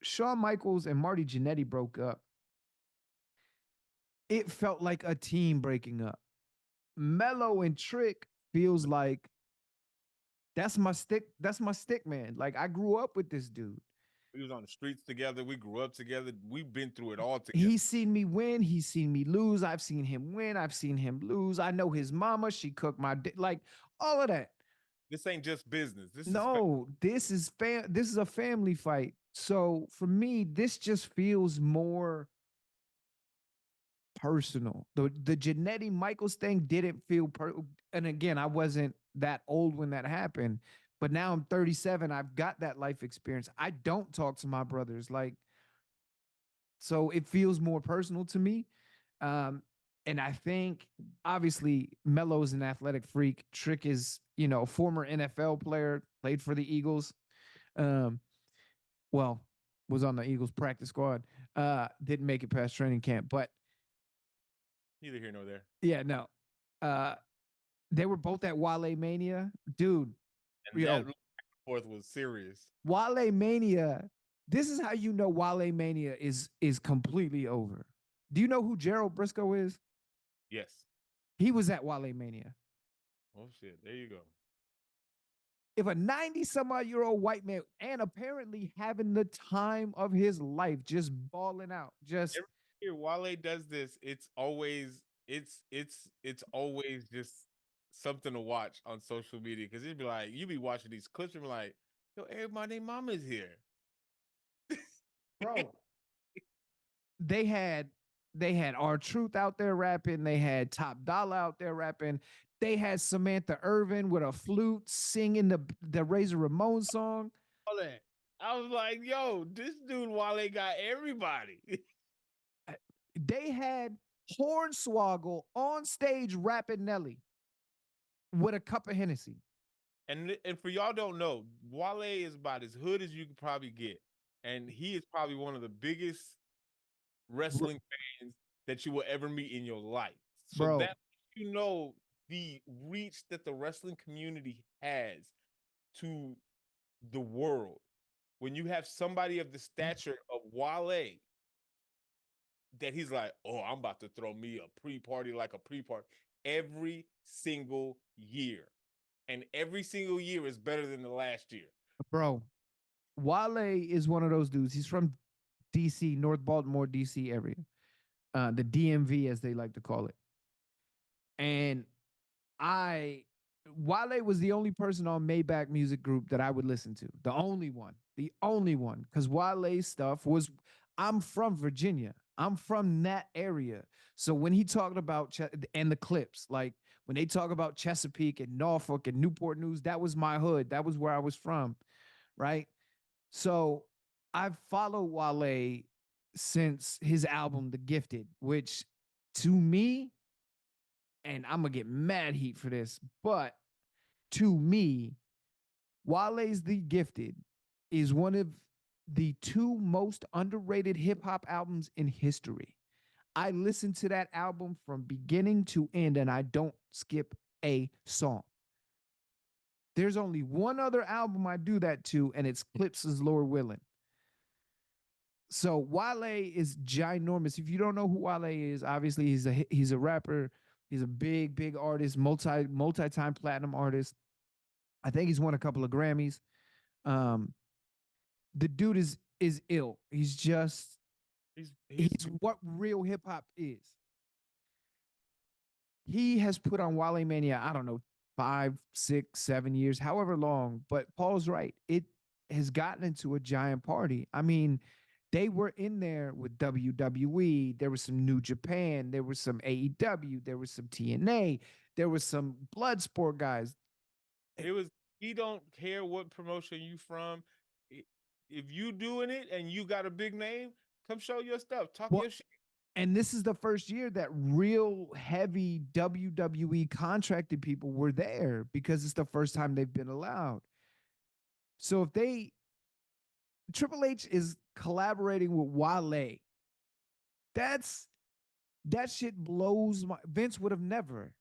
Shawn Michaels and Marty Jannetty broke up, it felt like a team breaking up. Mello and Trick feels like that's my stick. That's my stick man. Like I grew up with this dude. We was on the streets together. We grew up together. We've been through it all together. He's seen me win. He's seen me lose. I've seen him win. I've seen him lose. I know his mama. She cooked my like all of that. This ain't just business. This is No, this is a family fight. So for me, this just feels more personal. The Janetti Michaels thing didn't feel and again, I wasn't that old when that happened, but now I'm 37. I've got that life experience. I don't talk to my brothers like so it feels more personal to me. Um and I think obviously Melo is an athletic freak. Trick is, former NFL player, played for the Eagles. Um well, was on the Eagles practice squad. Didn't make it past training camp, but neither here nor there. yeah, no. Uh they were both at Wale Mania. Dude, And that yo, back and forth was serious. Wale Mania. This is how you know Wale Mania is completely over. Do you know who Gerald Briscoe is? Yes. He was at Wale Mania. Oh shit. There you go. If a 90 some odd year old white man and apparently having the time of his life just balling out, just Every year Wale does this, it's always just something to watch on social media because it'd be like you be watching these clips and be like, yo, everybody, mama's here. bro, they had our truth out there rapping, they had Top Dollar out there rapping, they had Samantha Irvin with a flute singing the Razor Ramon song. All that. I was like, yo, this dude Wale got everybody. They had Hornswoggle on stage rapping Nelly with a cup of Hennessy. And for y'all don't know, Wale is about as hood as you could probably get. And he is probably one of the biggest wrestling fans that you will ever meet in your life. So Bro, that you know the reach that the wrestling community has to the world. When you have somebody of the stature of Wale that he's like, oh, I'm about to throw me a pre-party like a pre-party every single year. And every single year is better than the last year. bro, Wale is one of those dudes. He's from DC, North Baltimore, DC area, the DMV as they like to call it. And I Wale was the only person on Maybach Music Group that I would listen to. The only one, because Wale's stuff was. I'm from Virginia. I'm from that area. So when he talked about and the clips, like when they talk about Chesapeake and Norfolk and Newport News, that was my hood. That was where I was from, right? So I've followed Wale since his album The Gifted, which to me, and I'm gonna get mad heat for this, but to me, Wale's The Gifted is one of the two most underrated hip hop albums in history. I listen to that album from beginning to end and I don't skip a song. There's only one other album I do that to, and it's Clips' Lord Willin'. So Wale is ginormous. If you don't know who Wale is, obviously he's a rapper. He's a big artist, multi time platinum artist. I think he's won a couple of Grammys. Um, the dude is ill. He's He's what real hip hop is. He has put on Wale Mania, I don't know, 5, 6, 7 years, however long. But Paul's right. It has gotten into a giant party. I mean, they were in there with WWE. There was some New Japan. There was some AEW. There was some TNA. There was some Bloodsport guys. it was he don't care what promotion you from. I- If you doing it and you got a big name, come show your stuff. Talk Well, your shit. and this is the first year that real heavy WWE contracted people were there because it's the first time they've been allowed. So if they Triple H is collaborating with Wale. That's that shit blows my Vince would have never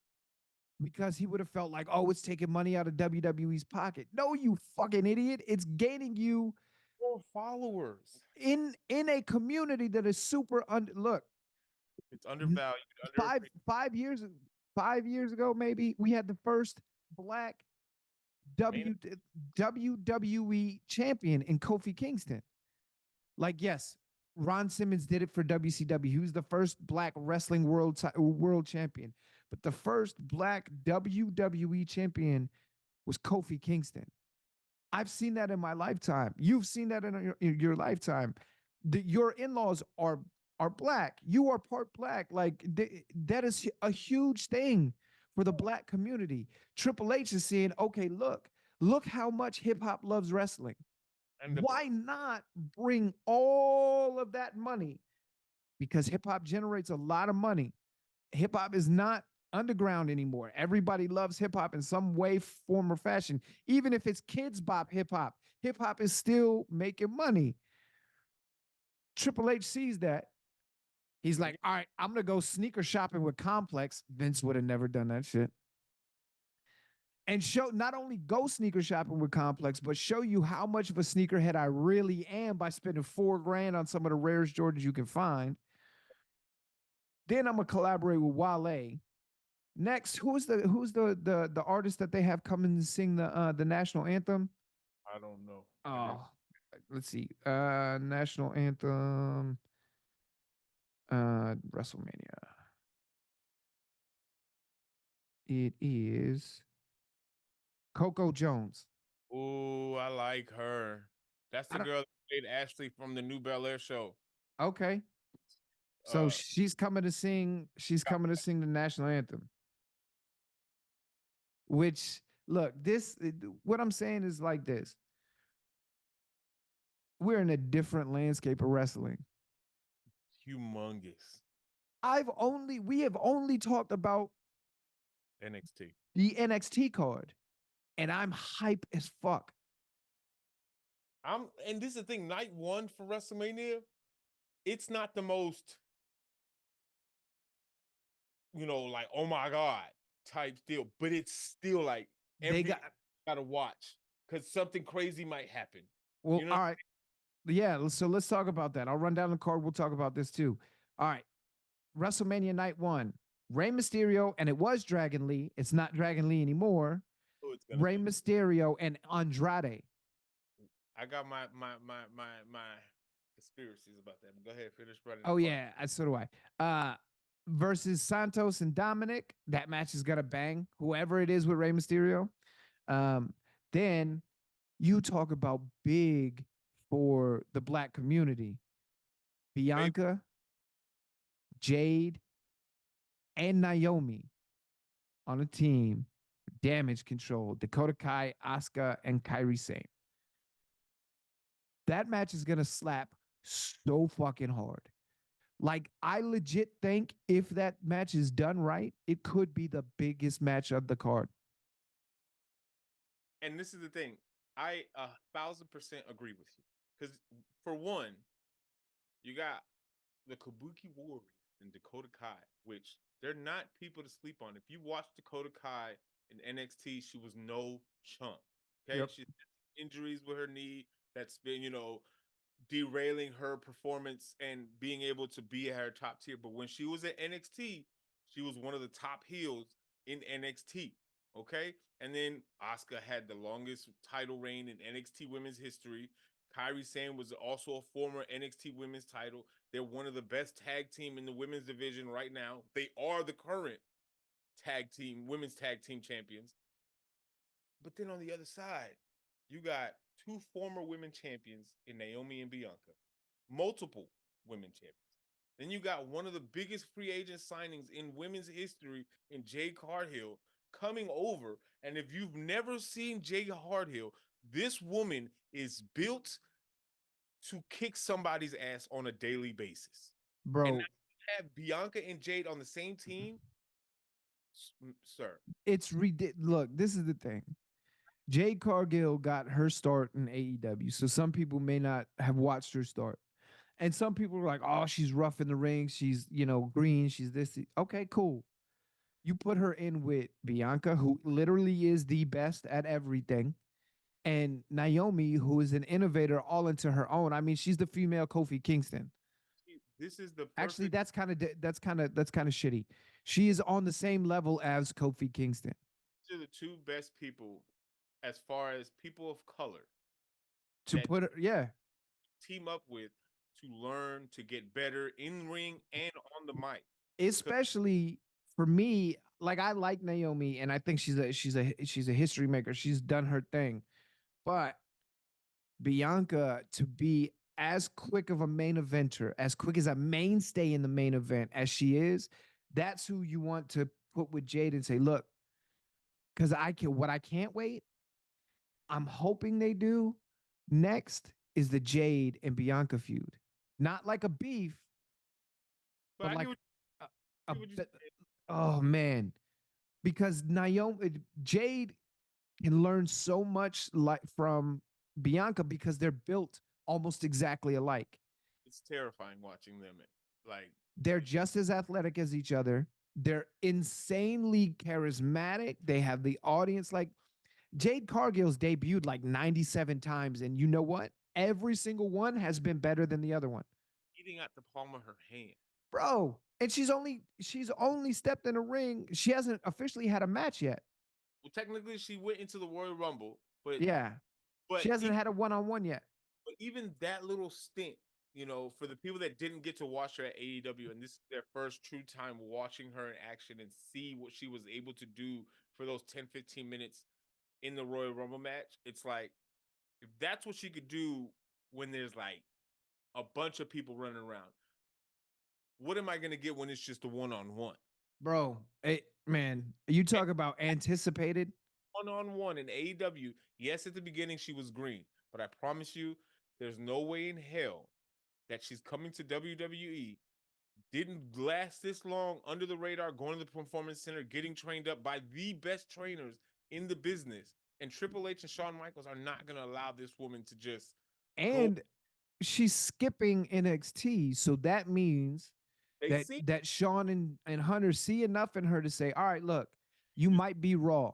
because he would have felt like, oh, it's taking money out of WWE's pocket. No, you fucking idiot. It's gaining you More followers. in a community that is super look, It's undervalued, five underappreciated. 5 years 5 years ago, maybe we had the first black Main w, WWE champion in Kofi Kingston. Like, yes, Ron Simmons did it for WCW. He was the first black wrestling world champion. But the first black WWE champion was Kofi Kingston. I've seen that in my lifetime. You've seen that in your lifetime. Your in-laws are black. You are part black. Like that is a huge thing for the black community. Triple H is saying, okay, look how much hip hop loves wrestling. and the Why not bring all of that money? Because hip hop generates a lot of money. Hip hop is not underground anymore. Everybody loves hip hop in some way, form, or fashion. Even if it's kids bop hip hop is still making money. Triple H sees that. He's like, all right, I'm gonna go sneaker shopping with Complex. Vince would have never done that shit. And show not only go sneaker shopping with Complex, but show you how much of a sneakerhead I really am by spending $4 grand on some of the rarest Jordans you can find. Then I'm gonna collaborate with Wale. Next, who's the artist that they have coming to sing the national anthem? I don't know. I didn't. Oh, let's see. National anthem. WrestleMania. It is Coco Jones. Oh, I like her. That's I the don't. girl that played Ashley from the new Bel Air show. Okay, so Uh, she's coming to sing. She's coming to sing the national anthem. Which look, this what I'm saying is like this. We're in a different landscape of wrestling. humongous We have only talked about NXT. the NXT card, and I'm hype as fuck. And this is the thing. Night one for WrestleMania, it's not the most, like oh my god type deal, but it's still like They every got gotta watch because something crazy might happen. well, You know, all right, yeah. So let's talk about that. I'll run down the card. We'll talk about this too. All right, WrestleMania Night One, Rey Mysterio, and it was Dragon Lee. It's not Dragon Lee anymore. who it's gonna Rey be. Mysterio and Andrade. I got my conspiracies about that. But go ahead, finish running the Oh card. yeah, so do I. Versus Santos and Dominic. That match is gonna bang. Whoever it is with Rey Mysterio. Um, then you talk about big for the black community. Baby, Bianca, Jade, and Naomi on a team. Damage Control, Dakota Kai, Asuka, and Kyrie Sane. That match is gonna slap so fucking hard. Like, I legit think if that match is done right, it could be the biggest match of the card. and this is the thing. I 1,000% agree with you because for one, you got the Kabuki Warriors and Dakota Kai, which they're not people to sleep on. If you watch Dakota Kai in NXT, she was no chump. Okay, Yep. she had injuries with her knee. That's been, derailing her performance and being able to be at her top tier. But when she was at NXT, she was one of the top heels in NXT. Okay. And then Asuka had the longest title reign in NXT women's history. Kyrie Sane was also a former NXT women's title. They're one of the best tag team in the women's division right now. They are the current women's tag team champions. But then on the other side, you got two former women champions in Naomi and Bianca, multiple women champions. Then you got one of the biggest free agent signings in women's history in Jade Cargill coming over. And if you've never seen Jade Cargill, this woman is built to kick somebody's ass on a daily basis. And now Bro, you have Bianca and Jade on the same team, sir. it's ridiculous. Look, this is the thing. Jade Cargill got her start in AEW. So some people may not have watched her start. And some people are like, oh, she's rough in the ring. She's, green. She's this. Okay, cool. You put her in with Bianca, who literally is the best at everything, and Naomi, who is an innovator all into her own. I mean, she's the female Kofi Kingston. This is the Actually, perfect. that's kind of shitty. She is on the same level as Kofi Kingston. These are the two best people as far as people of color To that put her, yeah, team up with to learn to get better in ring and on the mic. Because especially for me, like I like Naomi, and I think she's a history maker. She's done her thing, but Bianca to be as quick of a main eventer, as quick as a mainstay in the main event as she is, that's who you want to put with Jade and say, look, because what I can't wait, I'm hoping they do next is the Jade and Bianca feud. Not like a beef, but but I get like what, a, I a get what you bit, said. oh man. Because Jade can learn so much like from Bianca because they're built almost exactly alike. It's terrifying watching them. Like They're just as athletic as each other. They're insanely charismatic. They have the audience. Like Jade Cargill's debuted like 97 times. And you know what? Every single one has been better than the other one. eating at the palm of her hand. Bro. And she's only stepped in a ring. She hasn't officially had a match yet. Well, technically, she went into the Royal Rumble, but Yeah. but She hasn't had a one-on-one yet. but even that little stint, for the people that didn't get to watch her at AEW, and this is their first true time watching her in action and see what she was able to do for those 10, 15 minutes in the Royal Rumble match, it's like, if that's what she could do when there's like a bunch of people running around, what am I going to get when it's just a one on one? Bro, man, you talk about anticipated. One on one in AEW, yes, at the beginning she was green, but I promise you, there's no way in hell that she's coming to WWE, didn't last this long under the radar, going to the performance center, getting trained up by the best trainers in the business. And Triple H and Shawn Michaels are not going to allow this woman to just go. And she's skipping NXT. So that means They that see Sean and Hunter see enough in her to say, all right, look, you might be raw.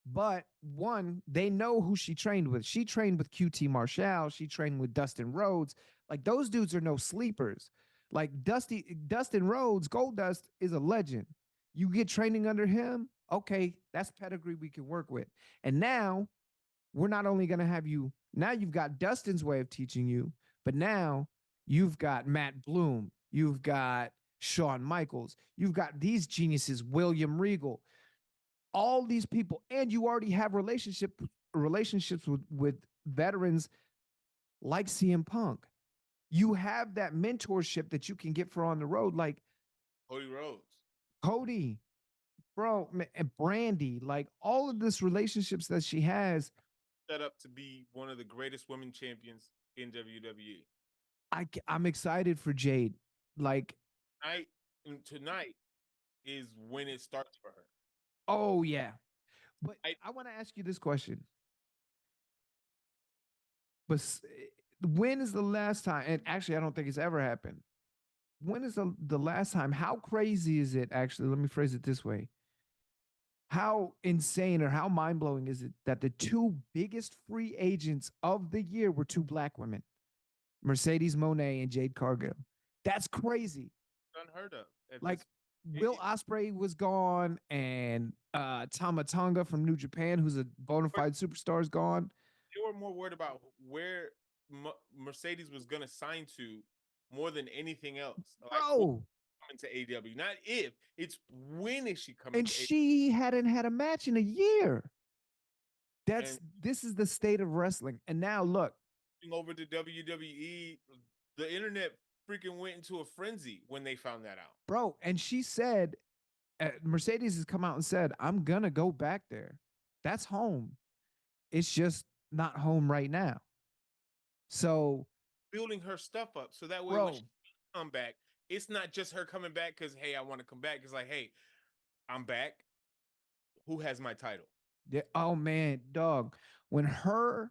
But one, they know who she trained with. She trained with QT Marshall. She trained with Dustin Rhodes. Like those dudes are no sleepers. Like Dustin Rhodes, Gold Dust is a legend. You get training under him, okay, that's pedigree we can work with. And now we're not only going to have you, now you've got Dustin's way of teaching you, but now you've got Matt Bloom, you've got Shawn Michaels, you've got these geniuses, William Regal, all these people, and you already have relationships with veterans like CM Punk. You have that mentorship that you can get for on the road, like Cody Rhodes Cody, bro, and Brandy, like all of this relationships that she has. set up to be one of the greatest women champions in WWE. I'm excited for Jade. Like, Tonight is when it starts for her. oh yeah. But I I want to ask you this question. But when is the last time? And actually, I don't think it's ever happened. When is the last time? How crazy is it? Actually, let me phrase it this way. How insane or how mind blowing is it that the two biggest free agents of the year were two black women? Mercedes Monet and Jade Cargill. That's crazy. Unheard of at Like this. Will Ospreay was gone, and Tama Tonga from New Japan, who's a bona fide superstar, is gone. They were more worried about where Mercedes was going to sign to more than anything else. Like Bro, coming to AEW, not if, it's when is she coming and to AEW? she hadn't had a match in a year. And This is the state of wrestling. And now look, over to WWE, the internet freaking went into a frenzy when they found that out. bro, and she said, Mercedes has come out and said, I'm gonna go back there. That's home. It's just not home right now. So, Building her stuff up so that way when bro, she come back, it's not just her coming back because hey, I want to come back. It's like, hey, I'm back. Who has my title? yeah, oh man, dog. When her,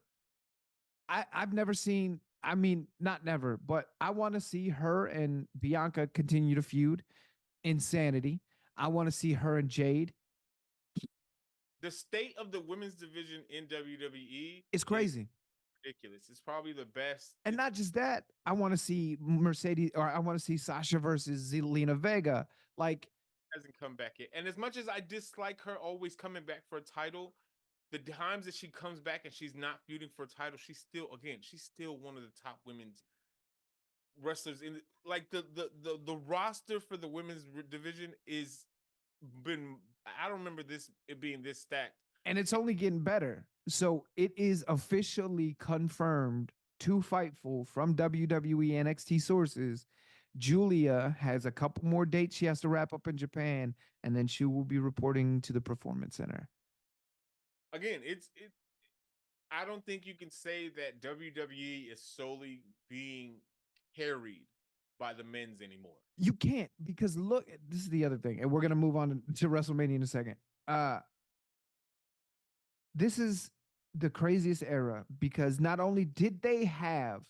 I've never seen. I mean, not never, but I want to see her and Bianca continue to feud. Insanity. I want to see her and Jade. The state of the women's division in WWE It's is crazy. ridiculous. It's probably the best. And not just that, I want to see Mercedes, or I want to see Sasha versus Zelina Vega. Like, hasn't come back yet. And as much as I dislike her always coming back for a title, the times that she comes back and she's not feuding for a title, she's still one of the top women's wrestlers in like the roster for the women's division is been I don't remember this it being this stacked. and it's only getting better. So it is officially confirmed to Fightful from WWE NXT sources. Julia has a couple more dates she has to wrap up in Japan, and then she will be reporting to the Performance Center. Again, it I don't think you can say that WWE is solely being carried by the men's anymore. You can't, because look, this is the other thing, and we're gonna move on to WrestleMania in a second. This is the craziest era because not only did they have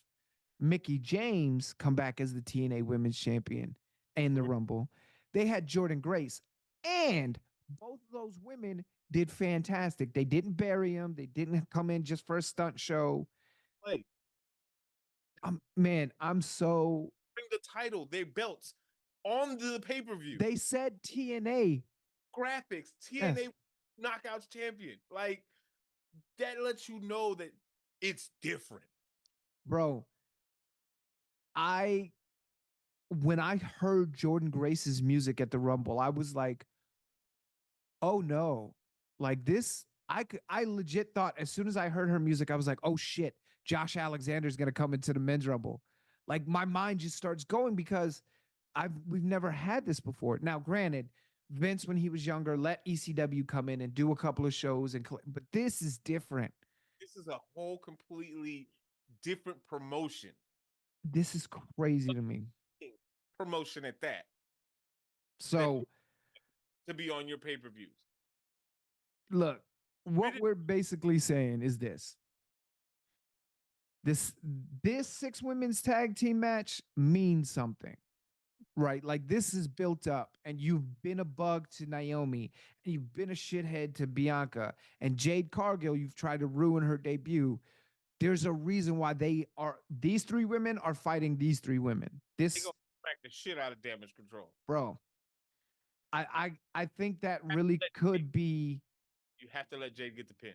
Mickey James come back as the TNA Women's Champion and the Rumble, they had Jordan Grace, and both of those women did fantastic. They didn't bury him. They didn't come in just for a stunt show. Like, man, I'm so. bring the title, their belts on the pay per view. They said TNA graphics, TNA yes. Knockouts champion. Like, that lets you know that it's different. Bro, when I heard Jordan Grace's music at the Rumble, I was like, oh no. Like this, I legit thought as soon as I heard her music, I was like, oh shit, Josh Alexander's gonna come into the men's Rumble. Like my mind just starts going because we've never had this before. Now, granted, Vince, when he was younger, let ECW come in and do a couple of shows, but this is different. This is a whole completely different promotion. This is crazy to me. Promotion at that. So to be on your pay-per-views. Look, what we're basically saying is this. This 6 women's tag team match means something. Right? Like this is built up, and you've been a bug to Naomi, and you've been a shithead to Bianca, and Jade Cargill, you've tried to ruin her debut. There's a reason why these 3 women are fighting these 3 women. This they gonna smack the shit out of Damage Control. Bro, I think that really could be. You have to let Jade get the pin.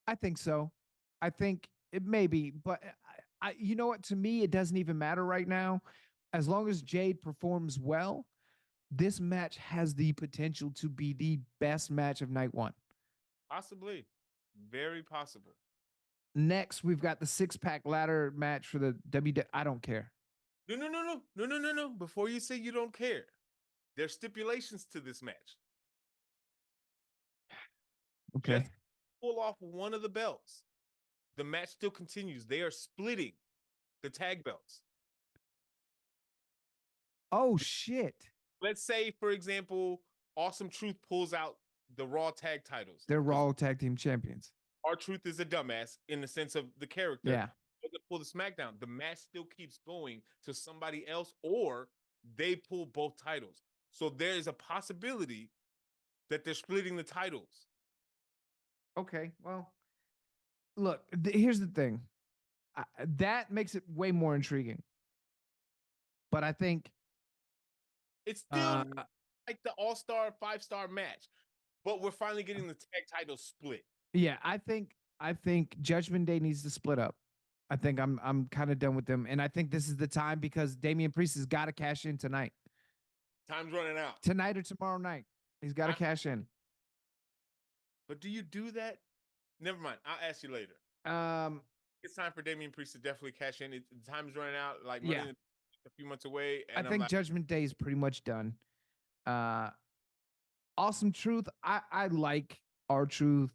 I think so. I think it may be, but you know what? To me, it doesn't even matter right now. As long as Jade performs well, this match has the potential to be the best match of night 1. Possibly. Very possible. Next, we've got the 6-pack ladder match for the WWE. I don't care. No. Before you say you don't care, there's stipulations to this match. Okay. Just pull off one of the belts. The match still continues. They are splitting the tag belts. Oh, shit. Let's say, for example, Awesome Truth pulls out the Raw tag titles. They're Raw tag team champions. R-Truth is a dumbass in the sense of the character. Yeah. They pull the SmackDown. The match still keeps going to somebody else, or they pull both titles. So there is a possibility that they're splitting the titles. Okay, well, look, here's the thing. that makes it way more intriguing. But I think, It's uh, still like the all-star 5-star match, but we're finally getting the tag title split. yeah, I think Judgment Day needs to split up. I think I'm kind of done with them, and I think this is the time because Damian Priest has got to cash in tonight, Time's running out. tonight or tomorrow night. He's got to cash in. But do you do that? Never mind. I'll ask you later. Um, It's time for Damian Priest to definitely cash in. Time's running out. Like yeah, money a few months away, I and I'm think like, Judgment Day is pretty much done. Uh, Awesome Truth, I like our Truth.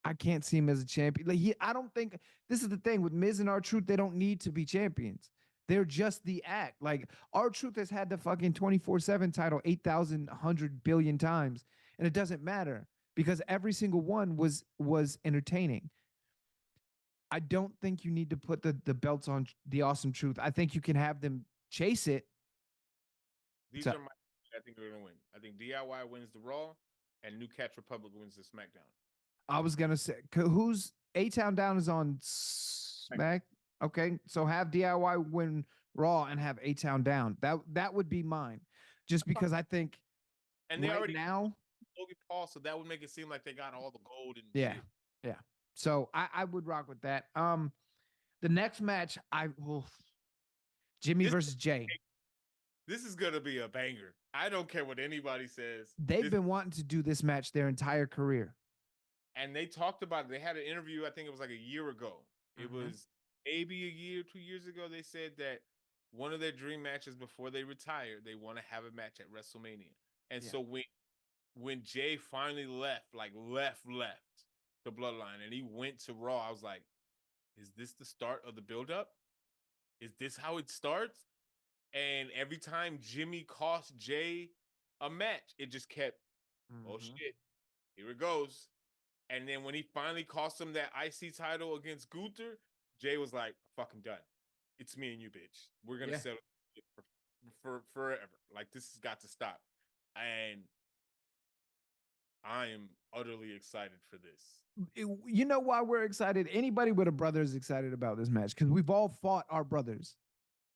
I can't see him as a champion. Like I don't think this is the thing with Miz and our Truth. They don't need to be champions. They're just the act. Like our Truth has had the fucking 24/7 title 8,100 billion times, and it doesn't matter because every single one was entertaining. I don't think you need to put the belts on the Awesome Truth. I think you can have them chase it. these So are my. I think they're gonna win. I think DIY wins the Raw, and New Catch Republic wins the SmackDown. I was gonna say, who's A Town Down is on Smack. Okay, so have DIY win Raw and have A Town Down. That would be mine, just because I think And they right already now, Logan Paul, so that would make it seem like they got all the gold and yeah, shit. yeah. So I would rock with that. The next match, Jimmy This versus Jay. this is gonna be a banger. I don't care what anybody says. They've been wanting to do this match their entire career. And they talked about it. They had an interview, I think it was like a year ago. It was maybe a year, 2 years ago. They said that one of their dream matches before they retire, they want to have a match at WrestleMania. And Yeah. so when Jay finally left, like left the bloodline and he went to Raw, I was like, is this the start of the buildup? Is this how it starts? And every time Jimmy cost Jay a match, it just kept, oh shit, here it goes. And then when he finally cost him that IC title against Gunther, Jay was like, fucking done. It's me and you, bitch. We're going to Yeah. settle it for forever. Like, this has got to stop. And I am utterly excited for this. You know why we're excited? Anybody with a brother is excited about this match because we've all fought our brothers.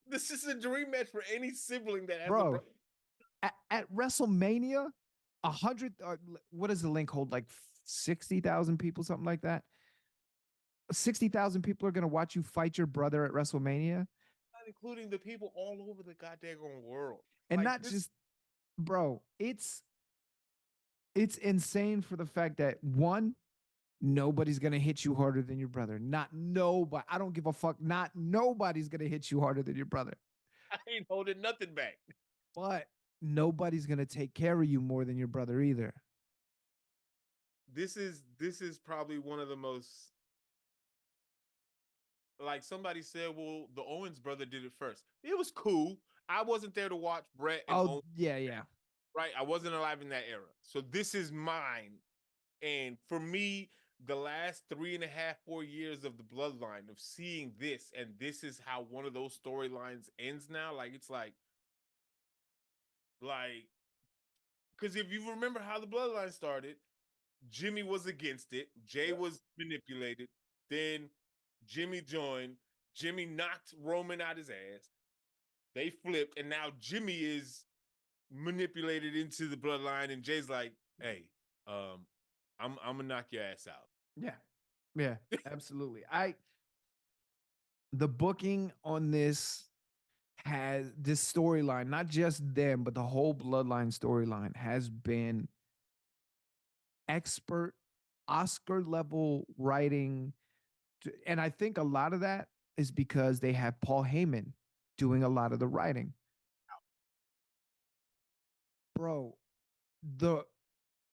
This is a dream match for any sibling that has a Bro, brother. at WrestleMania, 100, what does the link hold? Like 60,000 people, something like that. 60,000 people are going to watch you fight your brother at WrestleMania. Not including the people all over the goddamn world. And like not just, bro, it's insane for the fact that one, nobody's going to hit you harder than your brother. Not nobody. I don't give a fuck. Not nobody's going to hit you harder than your brother. I ain't holding nothing back. But nobody's going to take care of you more than your brother either. This is probably one of the most, like somebody said, well, the Owens brother did it first. It was cool. I wasn't there to watch Brett and Owens. Yeah. Right? I wasn't alive in that era. So this is mine. And for me, the last 3.5, 4 years of the bloodline of seeing this, and this is how one of those storylines ends now. Like, it's like, because if you remember how the bloodline started, Jimmy was against it. Jay was manipulated. Then Jimmy joined. Jimmy knocked Roman out his ass. They flipped, and now Jimmy is manipulated into the bloodline, and Jay's like, "Hey, I'm gonna knock your ass out." Yeah, absolutely. The booking on this has this storyline, not just them, but the whole bloodline storyline has been expert Oscar level writing. And I think a lot of that is because they have Paul Heyman doing a lot of the writing. Bro, the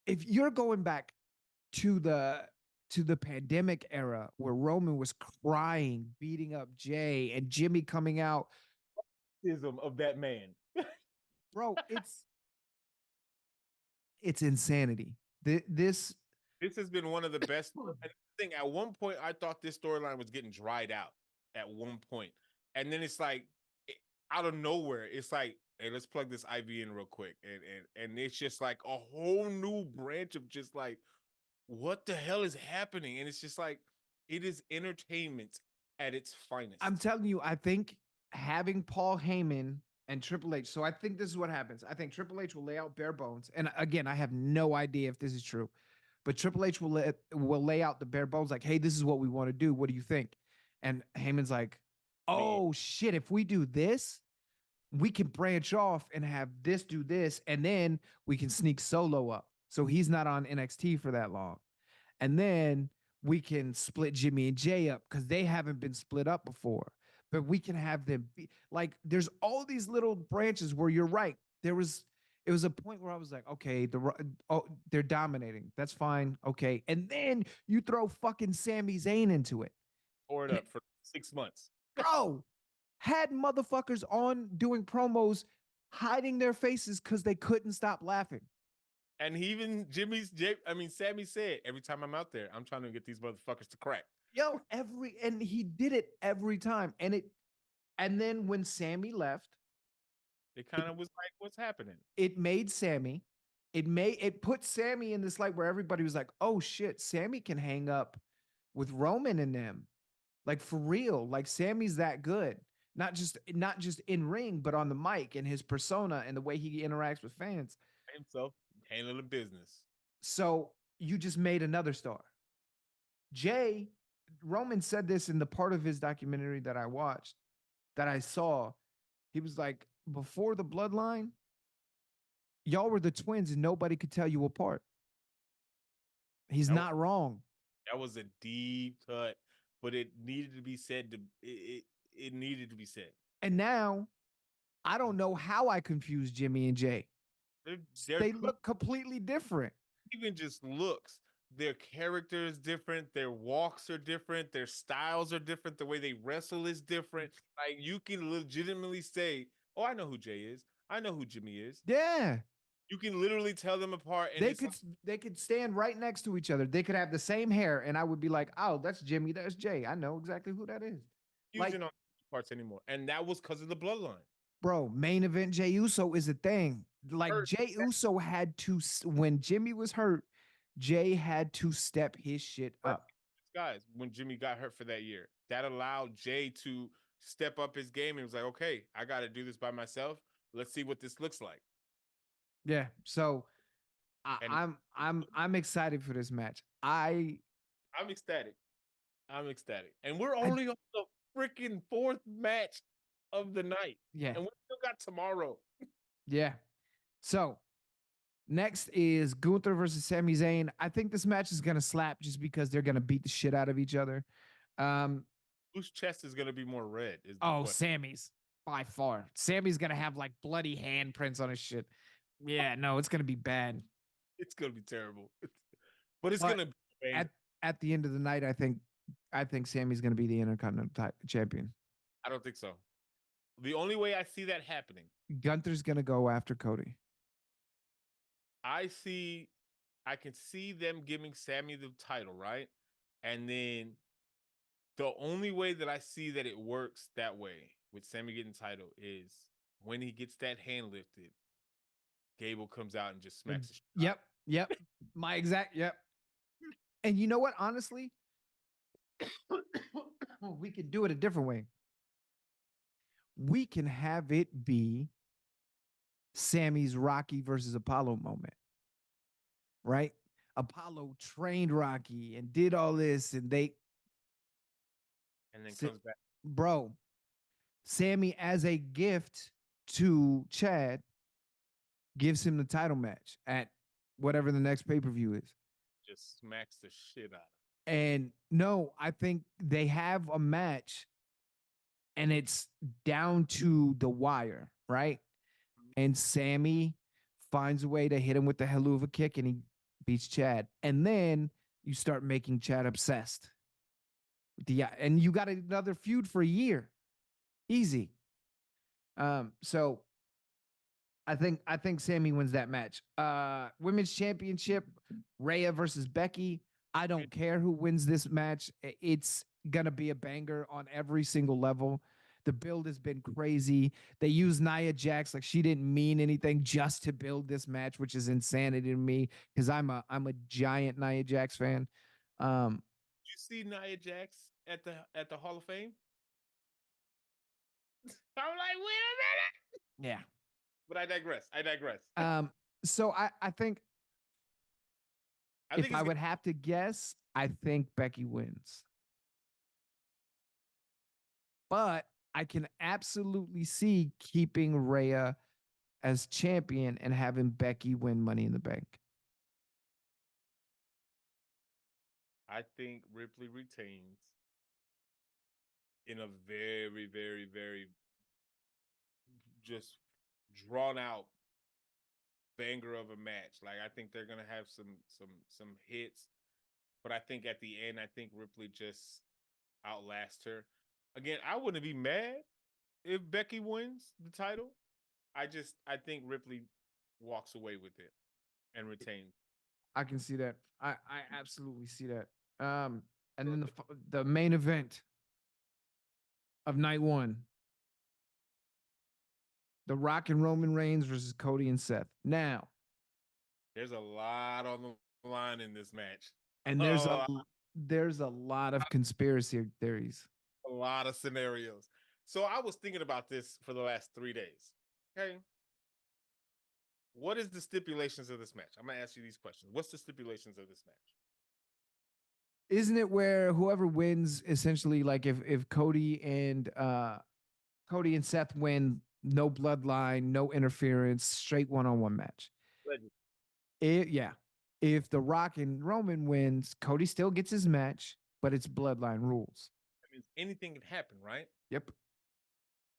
if you're going back to the pandemic era where Roman was crying, beating up Jay, and Jimmy coming out, Of that man, bro, it's insanity. This has been one of the best. Thing at one point, I thought this storyline was getting dried out. At one point, and then it's like out of nowhere, it's like, hey, let's plug this IV in real quick, and it's just like a whole new branch of just like, what the hell is happening? And it's just like, It is entertainment at its I'm finest. telling you, I think having Paul Heyman and Triple H. So I think this is what happens. I think Triple H will lay out bare bones, and again, I have no idea if this is true, but Triple H will lay out the bare bones, like, "Hey, this is what we want to do. What do you think?" And Heyman's like, Man, "Oh shit! If we do this, we can branch off and have this do this, and then we can sneak Solo up, so he's not on NXT for that long." And then we can split Jimmy and Jay up because they haven't been split up before. But we can have them be like, there's all these little branches where you're right. It was a point where I was like, okay, they're dominating. That's fine. Okay. And then you throw fucking Sami Zayn into it. tore it And up for 6 months. bro, had motherfuckers on doing promos hiding their faces because they couldn't stop laughing. And he even Sammy said, every time I'm out there, I'm trying to get these motherfuckers to crack. Yo, and he did it every time. And then when Sammy left, It it kind of was like, what's happening? it made Sammy, it put Sammy in this light where everybody was like, oh shit, Sammy can hang up with Roman and them. Like for real. Like Sammy's that good. Not just in ring, but on the mic and his persona and the way he interacts with fans. Himself handling business. So you just made another star. Jay, Roman said this in the part of his documentary that I watched, that I saw. He was like, before the bloodline, y'all were the twins and nobody could tell you apart. He's That was, not wrong. that was a deep cut, but it needed to be said. It needed to be said. And now I don't know how I confused Jimmy and Jay. They're, they're They two, look completely different. even just looks. Their character is different. Their walks are different. Their styles are different. The way they wrestle is different. Like you can legitimately say, "Oh, I know who Jay is. I know who Jimmy is." Yeah. You can literally tell them apart, and They it's could like they could stand right next to each other. They could have the same hair, and I would be like, "Oh, that's Jimmy. That's Jay. I know exactly who that is." Like, fusion on parts anymore, and that was because of the bloodline. bro, main event Jay Uso is a thing. Like Hurt Jay Uso had to when Jimmy was hurt, Jay had to step his shit hurt up. guys when Jimmy got hurt for that year. That allowed Jay to step up his game and was like, "Okay, I got to do this by myself. Let's see what this looks like." Yeah. So And I'm excited for this match. I'm ecstatic. I'm ecstatic. And we're I only on the freaking fourth match of the night. yeah, And we still got tomorrow. yeah. So next is Gunther versus Sami Zayn. I think this match is gonna slap just because they're gonna beat the shit out of each other. Um, Whose chest is going to be more red is the oh, question. Sammy's by far. Sammy's gonna have like bloody handprints on his shit. Yeah, no, it's gonna be bad. It's going to be terrible. But it's But going to be a banger. at the end of the night, I think Sammy's gonna be the Intercontinental champion. I don't think so. The only way I see that happening, Gunther's gonna go after Cody. I see, I can see them giving Sammy the title, right? And then the only way that I see that it works that way with Sammy getting the title is when he gets that hand lifted, Gable comes out and just smacks the shit out. Yep, yep. My exact yep. And you know what? Honestly, we could do it a different way. We can have it be Sammy's Rocky versus Apollo moment, right? Apollo trained Rocky and did all this, and And then comes back. bro, Sammy as a gift to Chad gives him the title match at whatever the next pay per view is. Just smacks the shit out. And no, I think they have a match and it's down to the wire, right? And Sammy finds a way to hit him with the Helluva kick and he beats Chad. And then you start making Chad obsessed. And you got another feud for a year. Easy. So I think Sammy wins that match. Women's championship, Rhea versus Becky. I don't care who wins this match. It's gonna be a banger on every single level. The build has been crazy. They use Nia Jax like she didn't mean anything just to build this match, which is insanity to me because I'm a giant Nia Jax fan. Um, you see Nia Jax at the Hall of Fame? I'm like, wait a minute. Yeah. But I digress. I digress. So I think I if think I it's would have to guess, I think Becky wins. But I can absolutely see keeping Rhea as champion and having Becky win Money in the Bank. I think Ripley retains in a very, very, very just drawn out banger of a match. Like I think they're gonna have some hits, but I think at the end, I think Ripley just outlasts her. Again, I wouldn't be mad if Becky wins the title. I think Ripley walks away with it and retains. I can see that. I absolutely see that. And then the main event of night one, The Rock and Roman Reigns versus Cody and Seth. Now, There's a lot on the line in this match. and there's a lot of conspiracy theories. A lot of scenarios. So I was thinking about this for the last 3 days. Okay. What is the stipulations of this match? I'm gonna ask you these questions. What's the stipulations of this match? Isn't it where whoever wins essentially, like if Cody and Seth win, no bloodline, no interference, straight one-on-one match. Legend. Yeah. If The Rock and Roman wins, Cody still gets his match, but it's bloodline rules. That means anything can happen, right? Yep.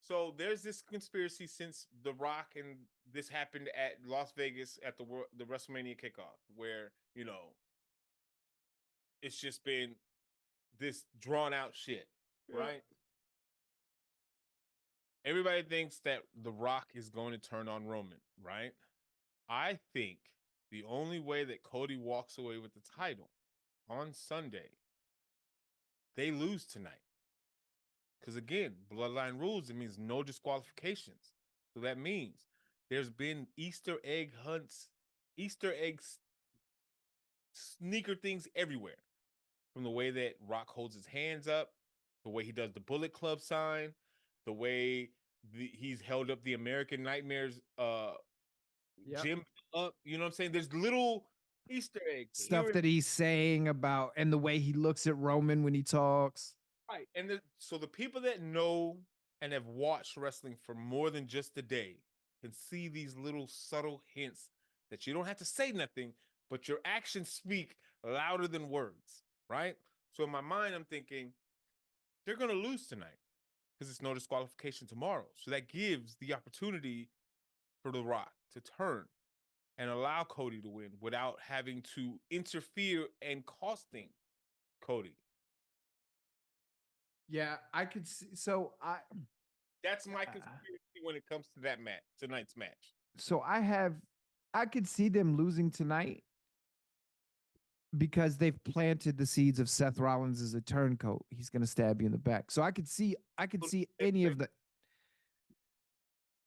So there's this conspiracy since The Rock and this happened at Las Vegas at the WrestleMania kickoff, where it's just been this drawn out shit, right? Everybody thinks that The Rock is going to turn on Roman, right? I think the only way that Cody walks away with the title on Sunday, they lose tonight. Because again, bloodline rules, it means no disqualifications. So that means there's been Easter egg hunts, Easter eggs, sneaker things everywhere. From the way that Rock holds his hands up, the way he does the Bullet Club sign, the way he's held up the American Nightmares gym up. You know what I'm saying? There's little Easter eggs. Stuff that he's saying about and the way he looks at Roman when he talks. Right. And so the people that know and have watched wrestling for more than just a day can see these little subtle hints that you don't have to say nothing, but your actions speak louder than words, right? So in my mind, I'm thinking they're going to lose tonight because it's no disqualification tomorrow. So that gives the opportunity for The Rock to turn and allow Cody to win without having to interfere and costing Cody. Yeah, I could see. That's my conspiracy when it comes to that match, tonight's match. So I could see them losing tonight because they've planted the seeds of Seth Rollins as a turncoat. He's going to stab you in the back. So I could see any of the,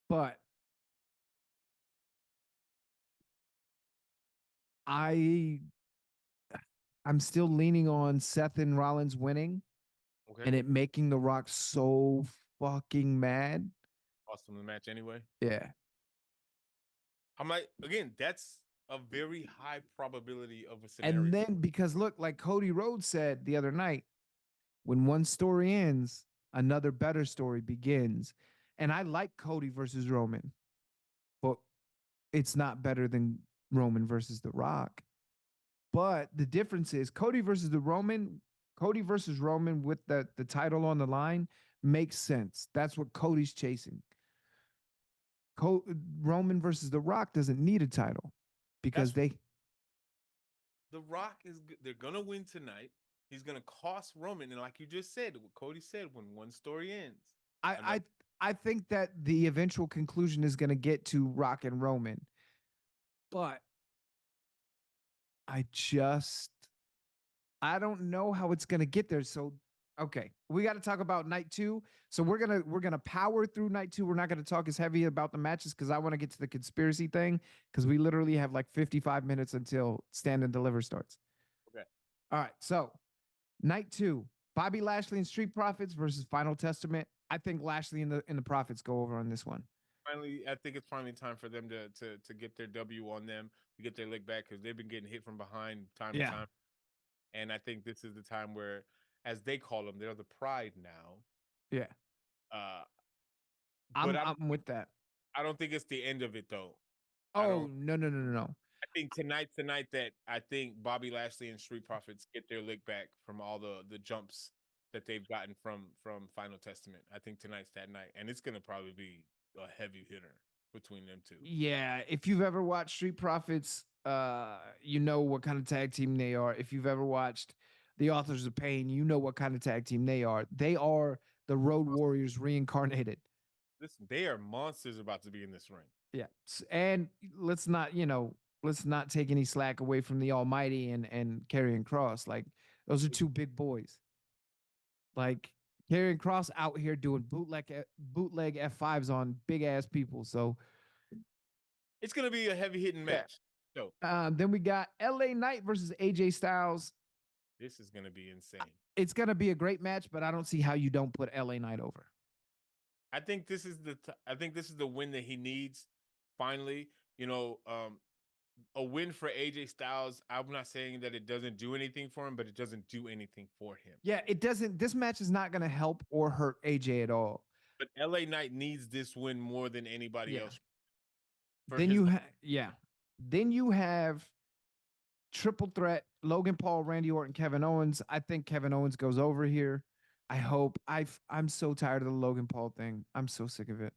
but I'm still leaning on Seth and Rollins winning, and it making The Rock so fucking mad. Lost him the match anyway. Yeah. I'm like, again, that's a very high probability of a scenario. And then because look, like Cody Rhodes said the other night, when one story ends, another better story begins. And I like Cody versus Roman, but it's not better than Roman versus The Rock. But the difference is Cody versus Roman with the title on the line makes sense. That's what Cody's chasing. Roman versus The Rock doesn't need a title because The Rock they're gonna win tonight. He's gonna cost Roman, and like you just said, what Cody said, when one story ends, I think that the eventual conclusion is gonna get to Rock and Roman, but I don't know how it's gonna get there. So okay, we got to talk about night two. So we're gonna power through night two. We're not gonna talk as heavy about the matches because I want to get to the conspiracy thing because we literally have like 55 minutes until Stand and Deliver starts. Okay. All right. So Night 2, Bobby Lashley and Street Profits versus Final Testament. I think Lashley and the Profits go over on this one. Finally, I think it's finally time for them to get their W on them, to get their lick back because they've been getting hit from behind time to Yeah. time. And I think this is the time where, as they call them, they're the Pride now. Yeah. Uh, but I'm I'm with that. I don't think it's the end of it though. I Oh, don't. no, no, no, no, no. I think tonight that I think Bobby Lashley and Street Profits get their lick back from all the jumps that they've gotten from Final Testament. I think tonight's that night, and it's gonna probably be a heavy hitter between them two. Yeah, if you've ever watched Street Profits, you know what kind of tag team they are. If you've ever watched The Authors of Pain, you know what kind of tag team they are. They are the Road Warriors reincarnated. Listen, they are monsters about to be in this ring. Yeah. And let's not take any slack away from the Almighty and Karrion Cross. Like those are two big boys. Like Karrion Cross out here doing bootleg F5s on big ass people. So It's gonna be a heavy hitting yeah. match. So Then we got LA Knight versus AJ Styles. this is gonna be insane. It's gonna be a great match, but I don't see how you don't put LA Knight over. I think this is I think this is the win that he needs. Finally, you know, a win for AJ Styles. I'm not saying that it doesn't do anything for him, but it doesn't do anything for him. Yeah, it doesn't. This match is not gonna help or hurt AJ at all. But LA Knight needs this win more than anybody Yeah. else for Then his. yeah. Then you have triple threat: Logan Paul, Randy Orton, Kevin Owens. I think Kevin Owens goes over here. I hope. I'm so tired of the Logan Paul thing. I'm so sick of it.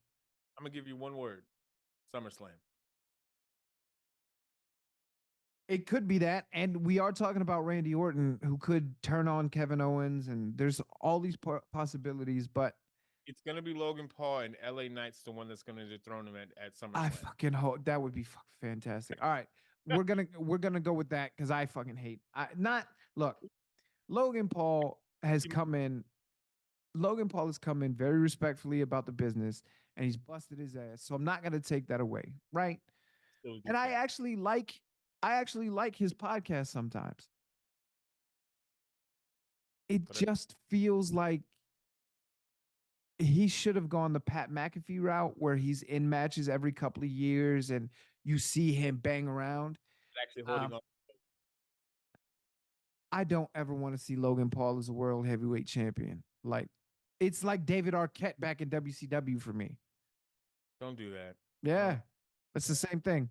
I'm gonna give you one word: SummerSlam. It could be that, and we are talking about Randy Orton, who could turn on Kevin Owens, and there's all these possibilities. But It's gonna be Logan Paul and LA Knight's the one that's gonna dethrone him at I SummerSlam. fucking hope that would be fantastic. All right, we're gonna go with that because I fucking hate. I not look. Logan Paul has come in. Logan Paul has come in very respectfully about the business, and he's busted his ass. So I'm not gonna take that away, right? Still a And good guy. I actually like his podcast sometimes. It But just feels like he should have gone the Pat McAfee route where he's in matches every couple of years and you see him bang around. actually holding Um, on. I don't ever want to see Logan Paul as a world heavyweight champion. Like, it's like David Arquette back in WCW for me. Don't do that. Yeah, Don't. it's the same thing.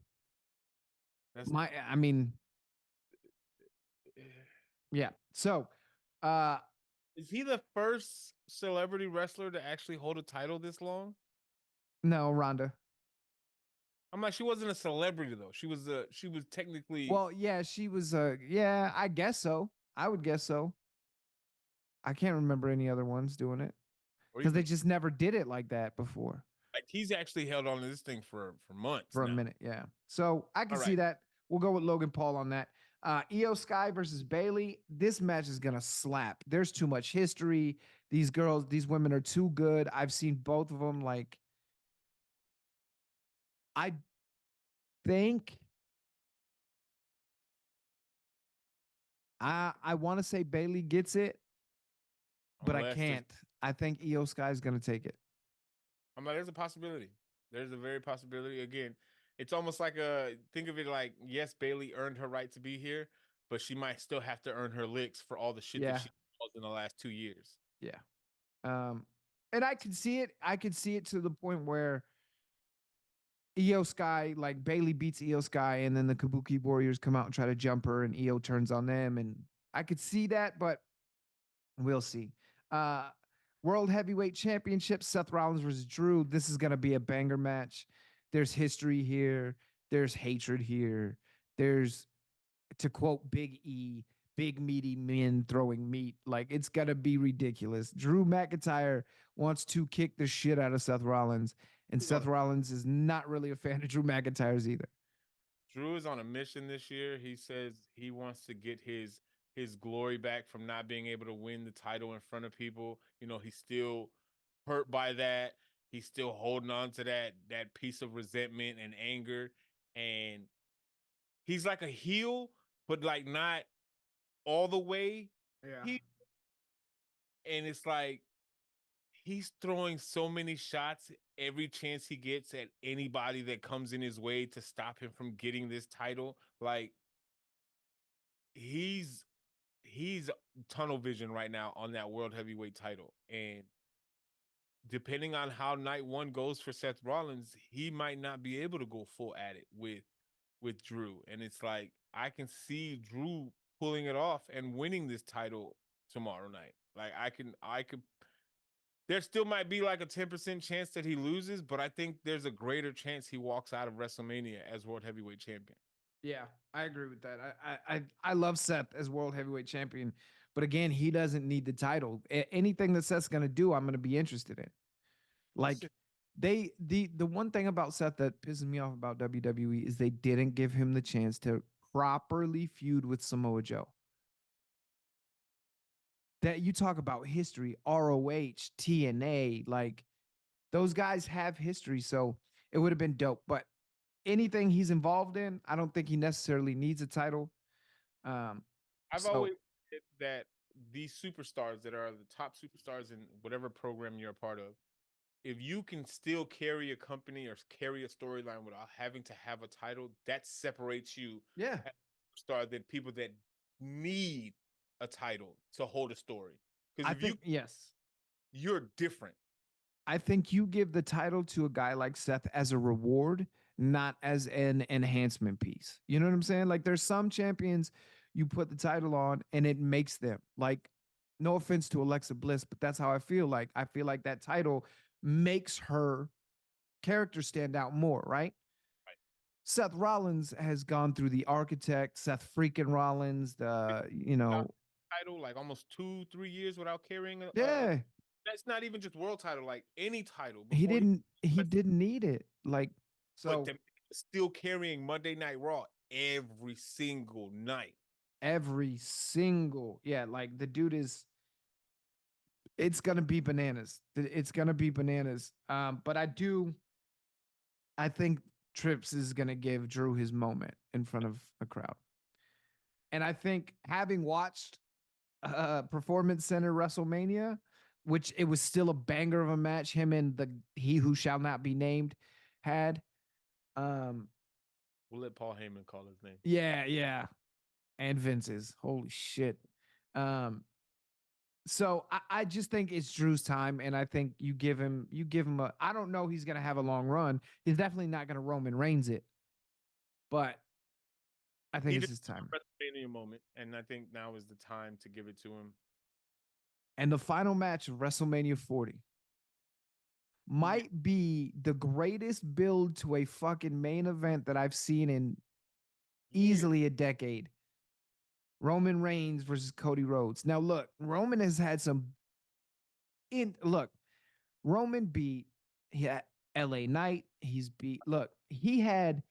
That's I mean, yeah. So, uh, is he the first celebrity wrestler to actually hold a title this long? no, Ronda. I'm like, she wasn't a celebrity though. She was technically Well, yeah, she was. Yeah, I guess so. I would guess so. I can't remember any other ones doing it or because they even just never did it like that before like he's actually held on to this thing for months for a now. minute. Yeah, so I can All see right. that. We'll go with Logan Paul on that. Io Sky versus Bailey. This match is gonna slap. There's too much history. These women are too good. I've seen both of them. Like, I think I want to say Bailey gets it, but I Unless there's can't. I think Io Sky is gonna take it. I'm like, there's a possibility. There's a very possibility. Again, it's almost like a think of it like, yes, Bailey earned her right to be here, but she might still have to earn her licks for all the shit that Yeah, she caused in the last 2 years. yeah. And I could see it. I could see it to the point where Io Sky, like Bailey beats Io Sky, and then the Kabuki Warriors come out and try to jump her, and Io turns on them, and I could see that, but we'll see. Uh, World Heavyweight Championship: Seth Rollins versus Drew. This is gonna be a banger match. There's history here. There's hatred here. There's, to quote Big E, big meaty men throwing meat. Like, it's gonna be ridiculous. Drew McIntyre wants to kick the shit out of Seth Rollins, and He's on Seth Rollins is not really a fan of Drew McIntyre's either. Drew is on a mission this year. He says he wants to get his glory back from not being able to win the title in front of people. You know, he's still hurt by that. He's still holding on to that piece of resentment and anger. And he's like a heel, but like not all the way. Yeah. And it's like he's throwing so many shots every chance he gets at anybody that comes in his way to stop him from getting this title. Like he's he's tunnel vision right now on that world heavyweight title. And depending on how night one goes for Seth Rollins, he might not be able to go full at it with Drew. And it's like I can see Drew pulling it off and winning this title tomorrow night. Like I could there still might be like a 10% chance that he loses, but I think there's a greater chance he walks out of WrestleMania as world heavyweight champion. Yeah, I agree with that. I love Seth as world heavyweight champion, but again, he doesn't need the title. Anything that Seth's gonna do, I'm gonna be interested in. Like the one thing about Seth that pisses me off about WWE is they didn't give him the chance to properly feud with Samoa Joe. That you talk about history, ROH, TNA, like those guys have history, so it would have been dope. But anything he's involved in, I don't think he necessarily needs a title. Um, I've so always said that these superstars that are the top superstars in whatever program you're a part of, if you can still carry a company or carry a storyline without having to have a title, that separates you yeah, as a star than people that need a title to hold a story. Because I if you think yes. you're different. I think you give the title to a guy like Seth as a reward, not as an enhancement piece. You know what I'm saying? Like there's some champions you put the title on and it makes them like no offense to Alexa Bliss, but that's how I feel. Like I feel like that title makes her character stand out more, right? Right. Seth Rollins has gone through the architect, Seth freaking Rollins, Without title, like almost 2-3 years without carrying a yeah, that's not even just world title, like any title he before he didn't he didn't need it. Like but so still carrying Monday Night Raw every single night. every single yeah, like the dude is it's gonna be bananas. It's gonna be bananas. But I think Trips is gonna give Drew his moment in front of a crowd. And I think having watched Performance Center WrestleMania, which it was still a banger of a match, him and the he who shall not be named had. Um, We'll let Paul Heyman call his name. yeah, yeah. And Vince's. Holy shit. Um, so I just think it's Drew's time, and I think you give him a I don't know he's gonna have a long run. He's definitely not gonna Roman Reigns it, but I think He it's did his time. a WrestleMania moment, and I think now is the time to give it to him. And the final match of WrestleMania 40 Yeah. might be the greatest build to a fucking main event that I've seen in Years. easily a decade. Roman Reigns versus Cody Rhodes. Now look, Roman has had some in look, Roman beat he had LA Knight. He's beat look, he had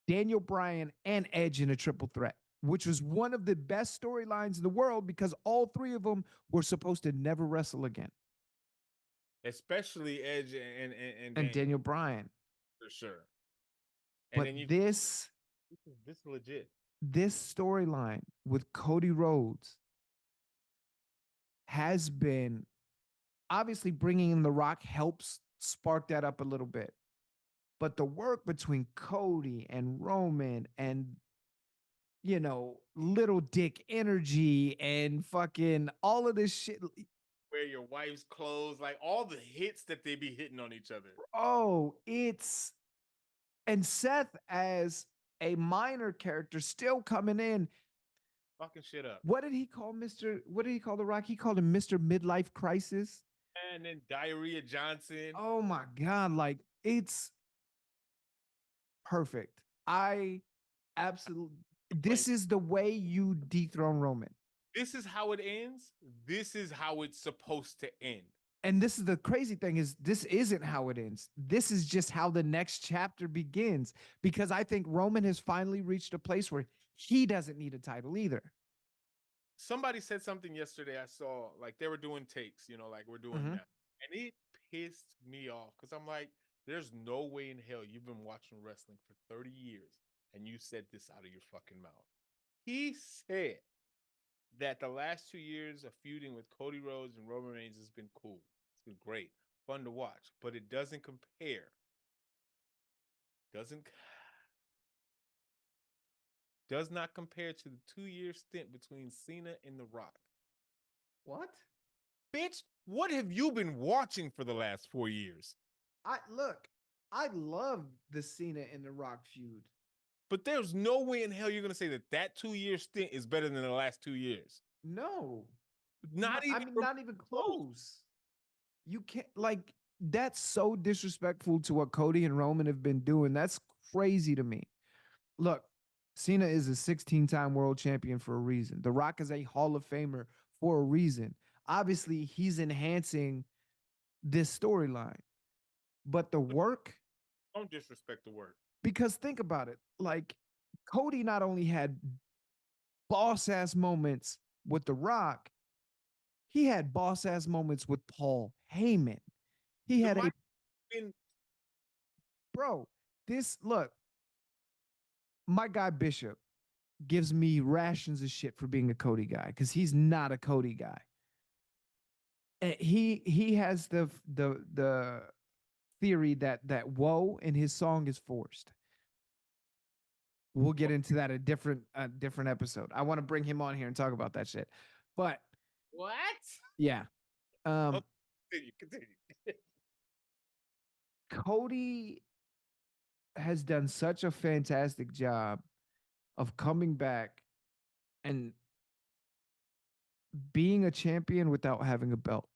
Daniel Bryan and Edge in a triple threat, which was one of the best storylines in the world because all three of them were supposed to never wrestle again. Especially Edge and And Daniel Daniel Bryan. for sure. And But then you this is legit. this storyline with Cody Rhodes has been obviously bringing in The Rock helps spark that up a little bit. But the work between Cody and Roman and, little dick energy and fucking all of this shit. Wear your wife's clothes, like all the hits that they be hitting on each other. Oh, and Seth as a minor character still coming in. Fucking shit up. What did he call The Rock? He called him Mr. Midlife Crisis. And then Diarrhea Johnson. Oh my God. Like it's perfect. I absolutely, Complain. this is the way you dethrone Roman. This is how it ends. This is how it's supposed to end. And this is the crazy thing is this isn't how it ends. This is just how the next chapter begins because I think Roman has finally reached a place where he doesn't need a title either. Somebody said something yesterday. I saw like they were doing takes, like we're doing Mm-hmm. now. And it pissed me off because I'm like, there's no way in hell you've been watching wrestling for 30 years and you said this out of your fucking mouth. He said that the last 2 years of feuding with Cody Rhodes and Roman Reigns has been cool. It's been great, fun to watch, but it doesn't compare. Doesn't does not compare to the 2 year stint between Cena and The Rock. What? Bitch, what have you been watching for the last 4 years? I look, I love the Cena and the Rock feud. But there's no way in hell you're gonna say that that 2 year stint is better than the last 2 years. No, Not I even mean, not even close. close. You can't like that's so disrespectful to what Cody and Roman have been doing. That's crazy to me. Look, Cena is a 16-time world champion for a reason. The Rock is a Hall of Famer for a reason. Obviously, he's enhancing this storyline. But the work, Don't disrespect the word. because think about it, like Cody not only had boss ass moments with The Rock, he had boss ass moments with Paul Heyman. He The had a mic been bro. This look, my guy Bishop gives me rations of shit for being a Cody guy because he's not a Cody guy. And he has the theory that woe in his song is forced. We'll get into that a different episode. I want to bring him on here and talk about that shit. But what? yeah, Oh, um, continue. Cody has done such a fantastic job of coming back and being a champion without having a belt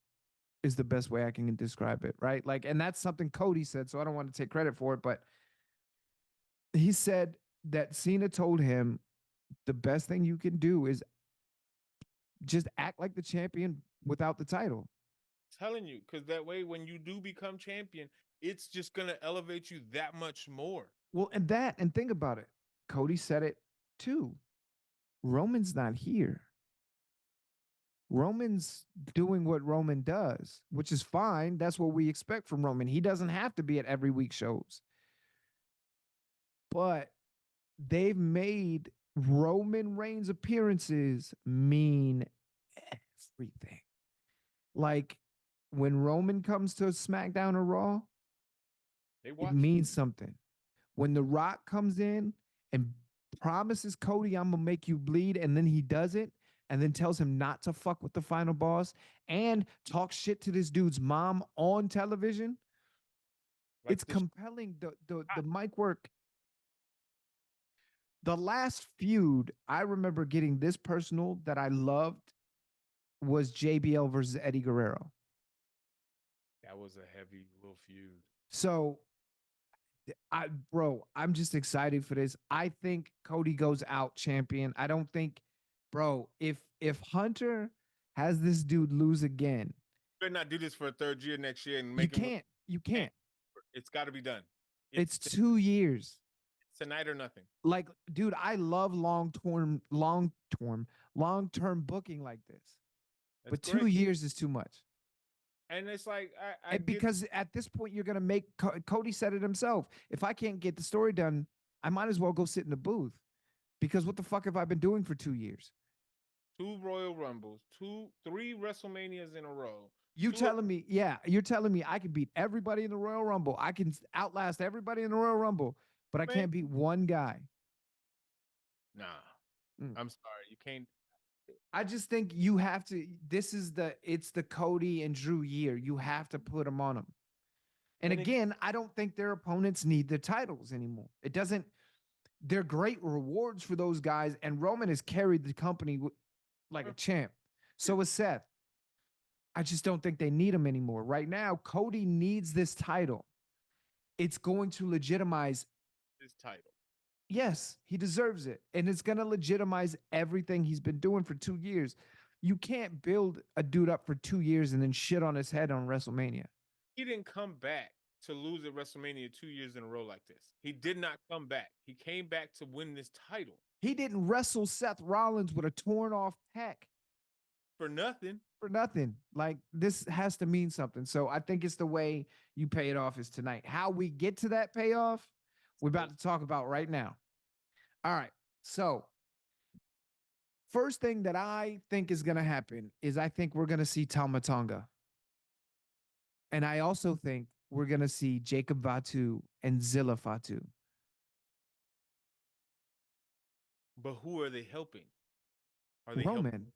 is the best way I can describe it, right? Like, and that's something Cody said, so I don't want to take credit for it, but he said that Cena told him the best thing you can do is just act like the champion without the title. Telling you, because that way, when you do become champion, it's just gonna elevate you that much more. Well, and think about it. Cody said it too. Roman's not here. Roman's doing what Roman does, which is fine. That's what we expect from Roman. He doesn't have to be at every week shows. But they've made Roman Reigns appearances mean everything. Like when Roman comes to SmackDown or Raw, They it watch. means something. When The Rock comes in and promises Cody, I'm gonna make you bleed, and then he does it, and then tells him not to fuck with the final boss and talks shit to this dude's mom on television, Like it's this. compelling. The mic work. The last feud I remember getting this personal that I loved was JBL versus Eddie Guerrero. That was a heavy little feud. So I'm just excited for this. I think Cody goes out champion. I don't think, bro, if Hunter has this dude lose again, Better not do this for a third year next year and you make him. can't. You can't. It's got to be done. It's 2 years. Tonight or nothing. Like, dude, I love long-term booking like this. That's But great. 2 years is too much. And it's like I And because at this point you're gonna make Cody said it himself. If I can't get the story done, I might as well go sit in the booth. Because what the fuck have I been doing for 2 years? 2 Royal Rumbles, 3 WrestleManias in a row. You Two, telling me, yeah, you're telling me I can beat everybody in the Royal Rumble. I can outlast everybody in the Royal Rumble, but I man, can't beat one guy. nah. Mm. I'm sorry, you can't. I just think it's the Cody and Drew year. You have to put them on them. And And again, I don't think their opponents need the titles anymore. It doesn't, they're great rewards for those guys. And Roman has carried the company like a champ. So is Seth. I just don't think they need him anymore. Right now, Cody needs this title. It's going to legitimize. This title. Yes, he deserves it. And it's going to legitimize everything he's been doing for 2 years. You can't build a dude up for 2 years and then shit on his head on WrestleMania. He didn't come back to lose at WrestleMania 2 years in a row like this. He did not come back. He came back to win this title. He didn't wrestle Seth Rollins with a torn off pec For nothing. for nothing. Like this has to mean something. So I think it's the way you pay it off is tonight. How we get to that payoff, we're about to talk about right now. All right. So first thing that I think is going to happen is I think we're going to see Tama Tonga. And I also think we're going to see Jacob Fatu and Zilla Fatu. But who are they helping? Are they helping? Roman.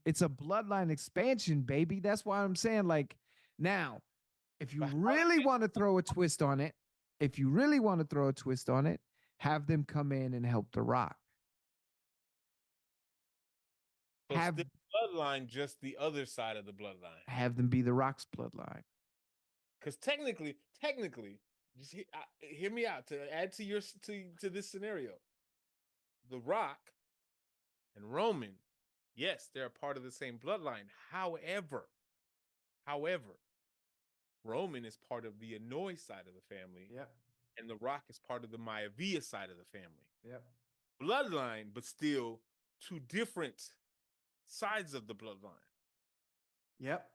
It's a bloodline expansion, baby. That's why I'm saying, like, now, if you But how really want to throw a twist on it, if you really want to throw a twist on it, have them come in and help The Rock. so Have still bloodline, just the other side of the bloodline. have them be The Rock's bloodline. Because technically, just hear me out to add to your to this scenario. The Rock and Roman, yes, they're a part of the same bloodline. However, Roman is part of the Anoy side of the family, Yep. and The Rock is part of the Maivia side of the family. Yep. Bloodline, but still two different sides of the bloodline. Yep.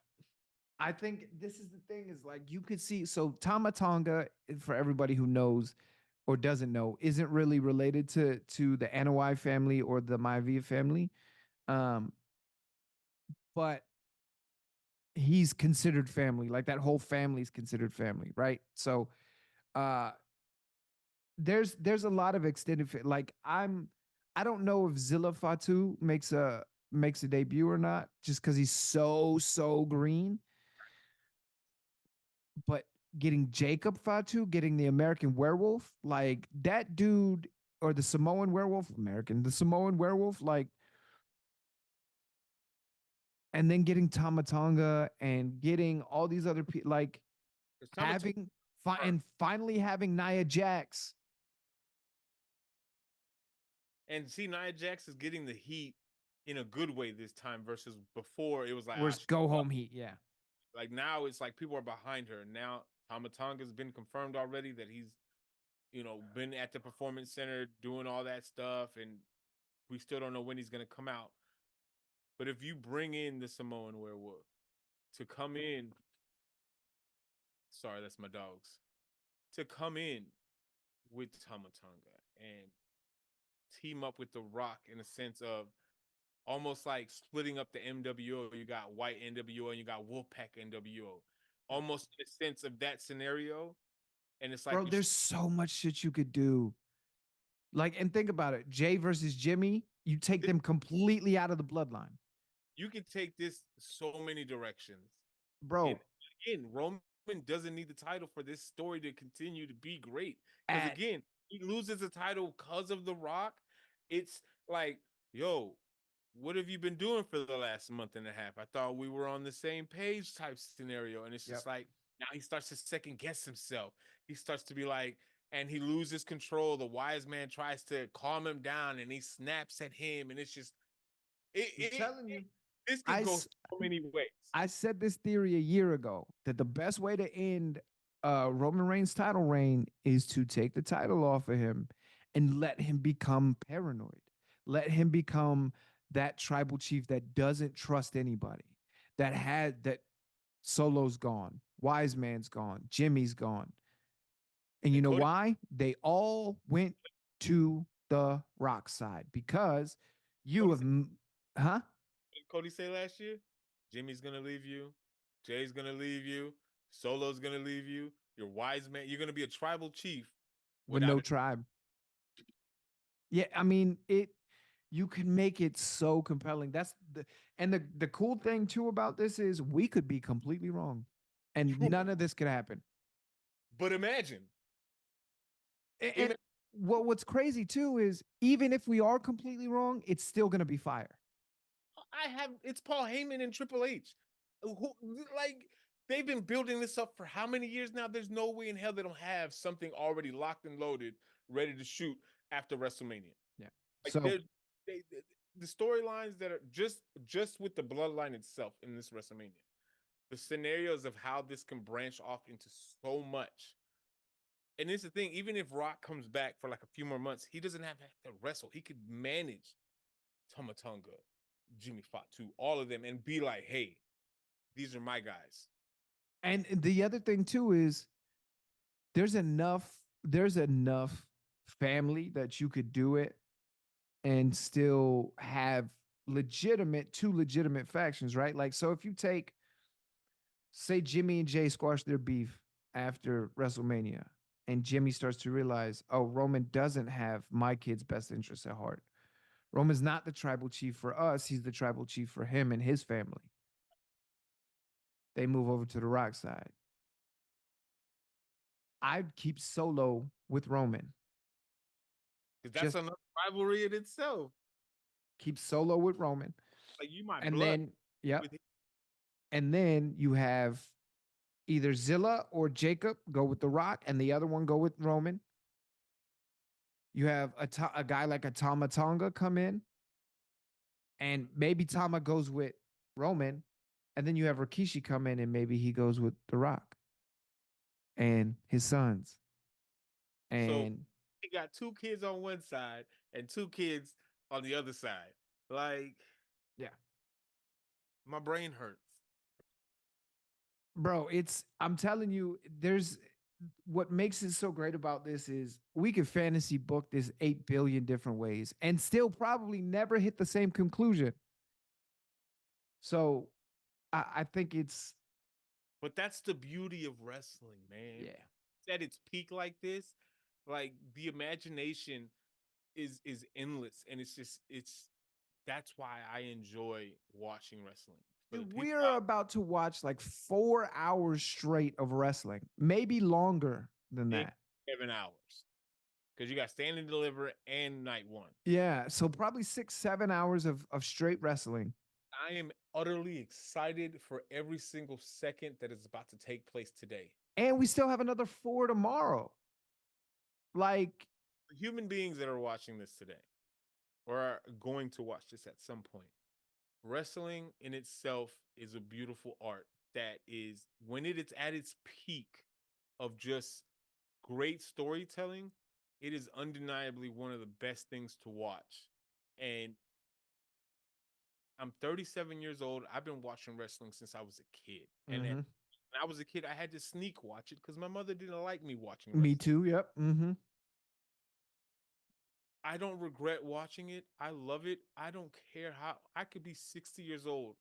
I think this is the thing is like you could see so Tama Tonga for everybody who knows or doesn't know isn't really related to the Anawai family or the Maivia family. Um, but he's considered family. Like that whole family is considered family, right? So uh there's a lot of extended like I don't know if Zilla Fatu makes a debut or not, just because he's so green. But getting Jacob Fatu, getting the American Werewolf, like that dude, or the Samoan Werewolf, the Samoan Werewolf, like, and then getting Tamatonga and getting all these other people, like having and finally having Nia Jax. And see, Nia Jax is getting the heat in a good way this time versus before. It was like, Where's go home heat? Yeah. Like now, it's like people are behind her. Now, Tamatonga's been confirmed already that he's, been at the performance center doing all that stuff, and we still don't know when he's gonna come out. But if you bring in the Samoan werewolf to come in, sorry, that's my dogs, to come in with Tamatonga and team up with The Rock in a sense of almost like splitting up the MWO. You got White NWO and you got Wolfpack NWO. Almost in a sense of that scenario. And it's like, bro, there's so much shit you could do. Like, and think about it, Jay versus Jimmy, you take them completely out of the bloodline. You can take this so many directions. Bro. And again, Roman doesn't need the title for this story to continue to be great. Because again, he loses the title because of The Rock. It's like, yo, what have you been doing for the last month and a half? I thought we were on the same page type scenario. And it's just like, now he starts to second guess himself. He starts to be like, and he loses control. The wise man tries to calm him down and he snaps at him. And it's just, I'm telling you, this could go so many ways. I said this theory a year ago that the best way to end Roman Reigns' title reign is to take the title off of him and let him become paranoid. Let him become that tribal chief that doesn't trust anybody. That Solo's gone, Wise Man's gone, Jimmy's gone. And you know why? They all went to the Rock side because you have, huh? Cody say last year? Jimmy's gonna leave you, Jay's gonna leave you, Solo's gonna leave you. You're wise man. You're gonna be a tribal chief with no tribe. Yeah, I mean it. You can make it so compelling. That's the cool thing too about this is we could be completely wrong, and none of this could happen. But imagine. And what's crazy too is even if we are completely wrong, it's still gonna be fire. It's Paul Heyman and Triple H. Who, like, they've been building this up for how many years now? There's no way in hell they don't have something already locked and loaded, ready to shoot after WrestleMania. Yeah. Like so the storylines that are just with the bloodline itself in this WrestleMania, the scenarios of how this can branch off into so much. And it's the thing, even if Rock comes back for like a few more months, he doesn't have to wrestle. He could manage Tomatonga, Jimmy Fatu, all of them, and be like, hey, these are my guys. And the other thing too is there's enough family that you could do it. and still have two legitimate factions, right? Like, so if you take, say, Jimmy and Jay squash their beef after WrestleMania, and Jimmy starts to realize, oh, Roman doesn't have my kid's best interests at heart. Roman's not the tribal chief for us, he's the tribal chief for him and his family. They move over to the Rock side. I'd keep Solo with Roman. Because that's Just another rivalry in itself. keep Solo with Roman. Like you my And blood then, yep. with him. And then you have either Zilla or Jacob go with The Rock, and the other one go with Roman. You have a guy like a Tama Tonga come in, and maybe Tama goes with Roman, and then you have Rikishi come in, and maybe he goes with The Rock and his sons. So And he got two kids on one side and two kids on the other side. Like yeah, my brain hurts. bro, I'm telling you, there's what makes it so great about this is we could fantasy book this 8 billion different ways and still probably never hit the same conclusion. So I think it's, But that's the beauty of wrestling, man. yeah. It's at its peak like this, like the imagination is endless, and it's that's why I enjoy watching wrestling. For the Dude, people we're out about to watch like 4 hours straight of wrestling, maybe longer than there, that. 7 hours, because you got Stand and Deliver and Night One. Yeah. So probably 6, 7 hours of straight wrestling. I am utterly excited for every single second that is about to take place today. And we still have another 4 tomorrow. Like, The human beings that are watching this today or are going to watch this at some point, wrestling in itself is a beautiful art that is, when it is at its peak of just great storytelling, it is undeniably one of the best things to watch. And I'm 37 years old. I've been watching wrestling since I was a kid. And when mm-hmm. I was a kid, I had to sneak watch it because my mother didn't like me watching Me wrestling. too. Yep. Mm-hmm. I don't regret watching it. I love it. I don't care how I could be 60 years old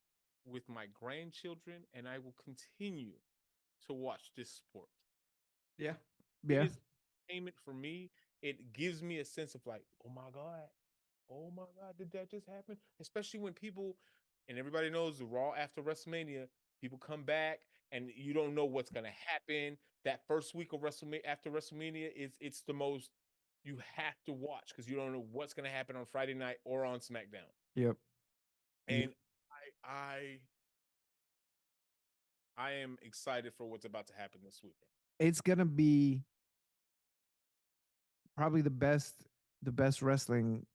with my grandchildren, and I will continue to watch this sport. Yeah. It Yeah. is entertainment for me. It gives me a sense of like, oh my God, did that just happen? Especially when people, and everybody knows the Raw after WrestleMania, people come back and you don't know what's gonna happen. That first week of WrestleMania after WrestleMania is it's the most you have to watch because you don't know what's gonna happen on Friday night or on SmackDown. Yep. Yep. And I I am excited for what's about to happen this weekend. It's gonna be probably the best wrestling,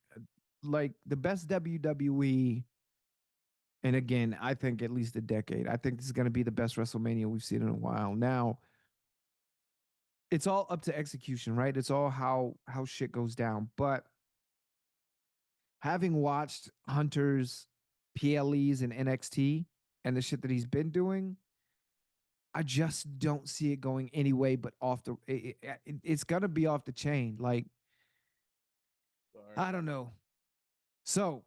like the best WWE. And again, I think at least a decade. I think this is gonna be the best WrestleMania we've seen in a while. Now, it's all up to execution, right? It's all how shit goes down. But having watched Hunter's PLEs and NXT and the shit that he's been doing, I just don't see it going any way but off the. It's gonna be off the chain. Like, Sorry. I don't know. So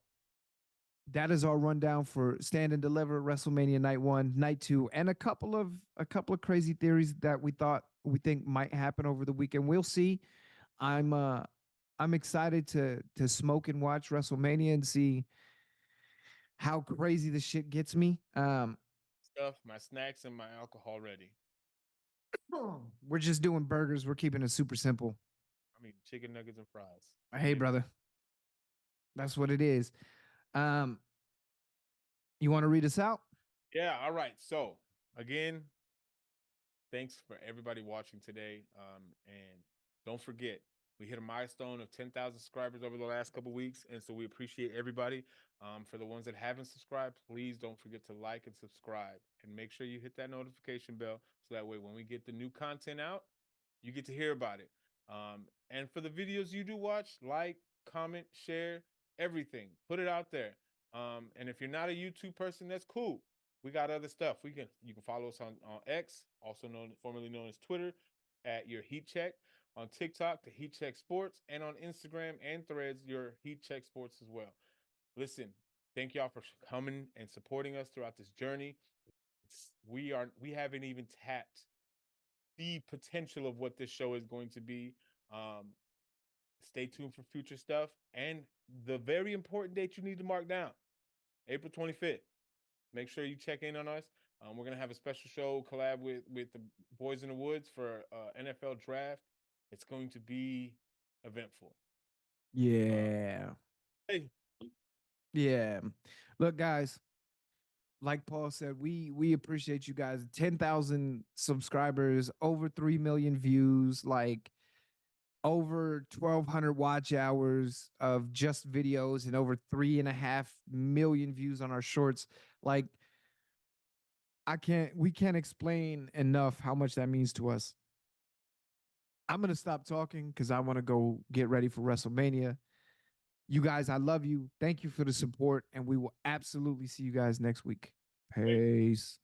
that is our rundown for Stand and Deliver WrestleMania Night 1, Night 2, and a couple of crazy theories that we think might happen over the weekend. We'll see. I'm uh I'm excited to smoke and watch WrestleMania and see how crazy the shit gets me. Stuff, my snacks, and my alcohol ready. We're just doing burgers. We're keeping it super simple. I mean, chicken nuggets and fries. Hey, brother, that's what it is. Um, you want to read us out? Yeah, all right. So again, thanks for everybody watching today. And don't forget, we hit a milestone of 10,000 subscribers over the last couple weeks, and so we appreciate everybody. For the ones that haven't subscribed, please don't forget to like and subscribe, and make sure you hit that notification bell so that way when we get the new content out, you get to hear about it. And for the videos you do watch, like, comment, share, everything. Put it out there. And if you're not a YouTube person, that's cool. We got other stuff. You can follow us on X, also known formerly known as Twitter, at your Heat Check. On TikTok, the Heat Check Sports, and on Instagram and Threads, your Heat Check Sports as well. Listen, thank y'all for coming and supporting us throughout this journey. We haven't even tapped the potential of what this show is going to be. Um, Stay tuned for future stuff and the very important date you need to mark down, April 25th. Make sure you check in on us. We're gonna have a special show collab with the Boys in the Woods for NFL draft. It's going to be eventful. Yeah. Hey, Yeah. Look, guys, like Paul said, we appreciate you guys. 10,000 subscribers, over 3 million views, like over 1,200 watch hours of just videos, and over 3.5 million views on our shorts. Like, we can't explain enough how much that means to us. I'm gonna stop talking because I want to go get ready for WrestleMania. You guys, I love you. Thank you for the support, and we will absolutely see you guys next week. hey. Peace.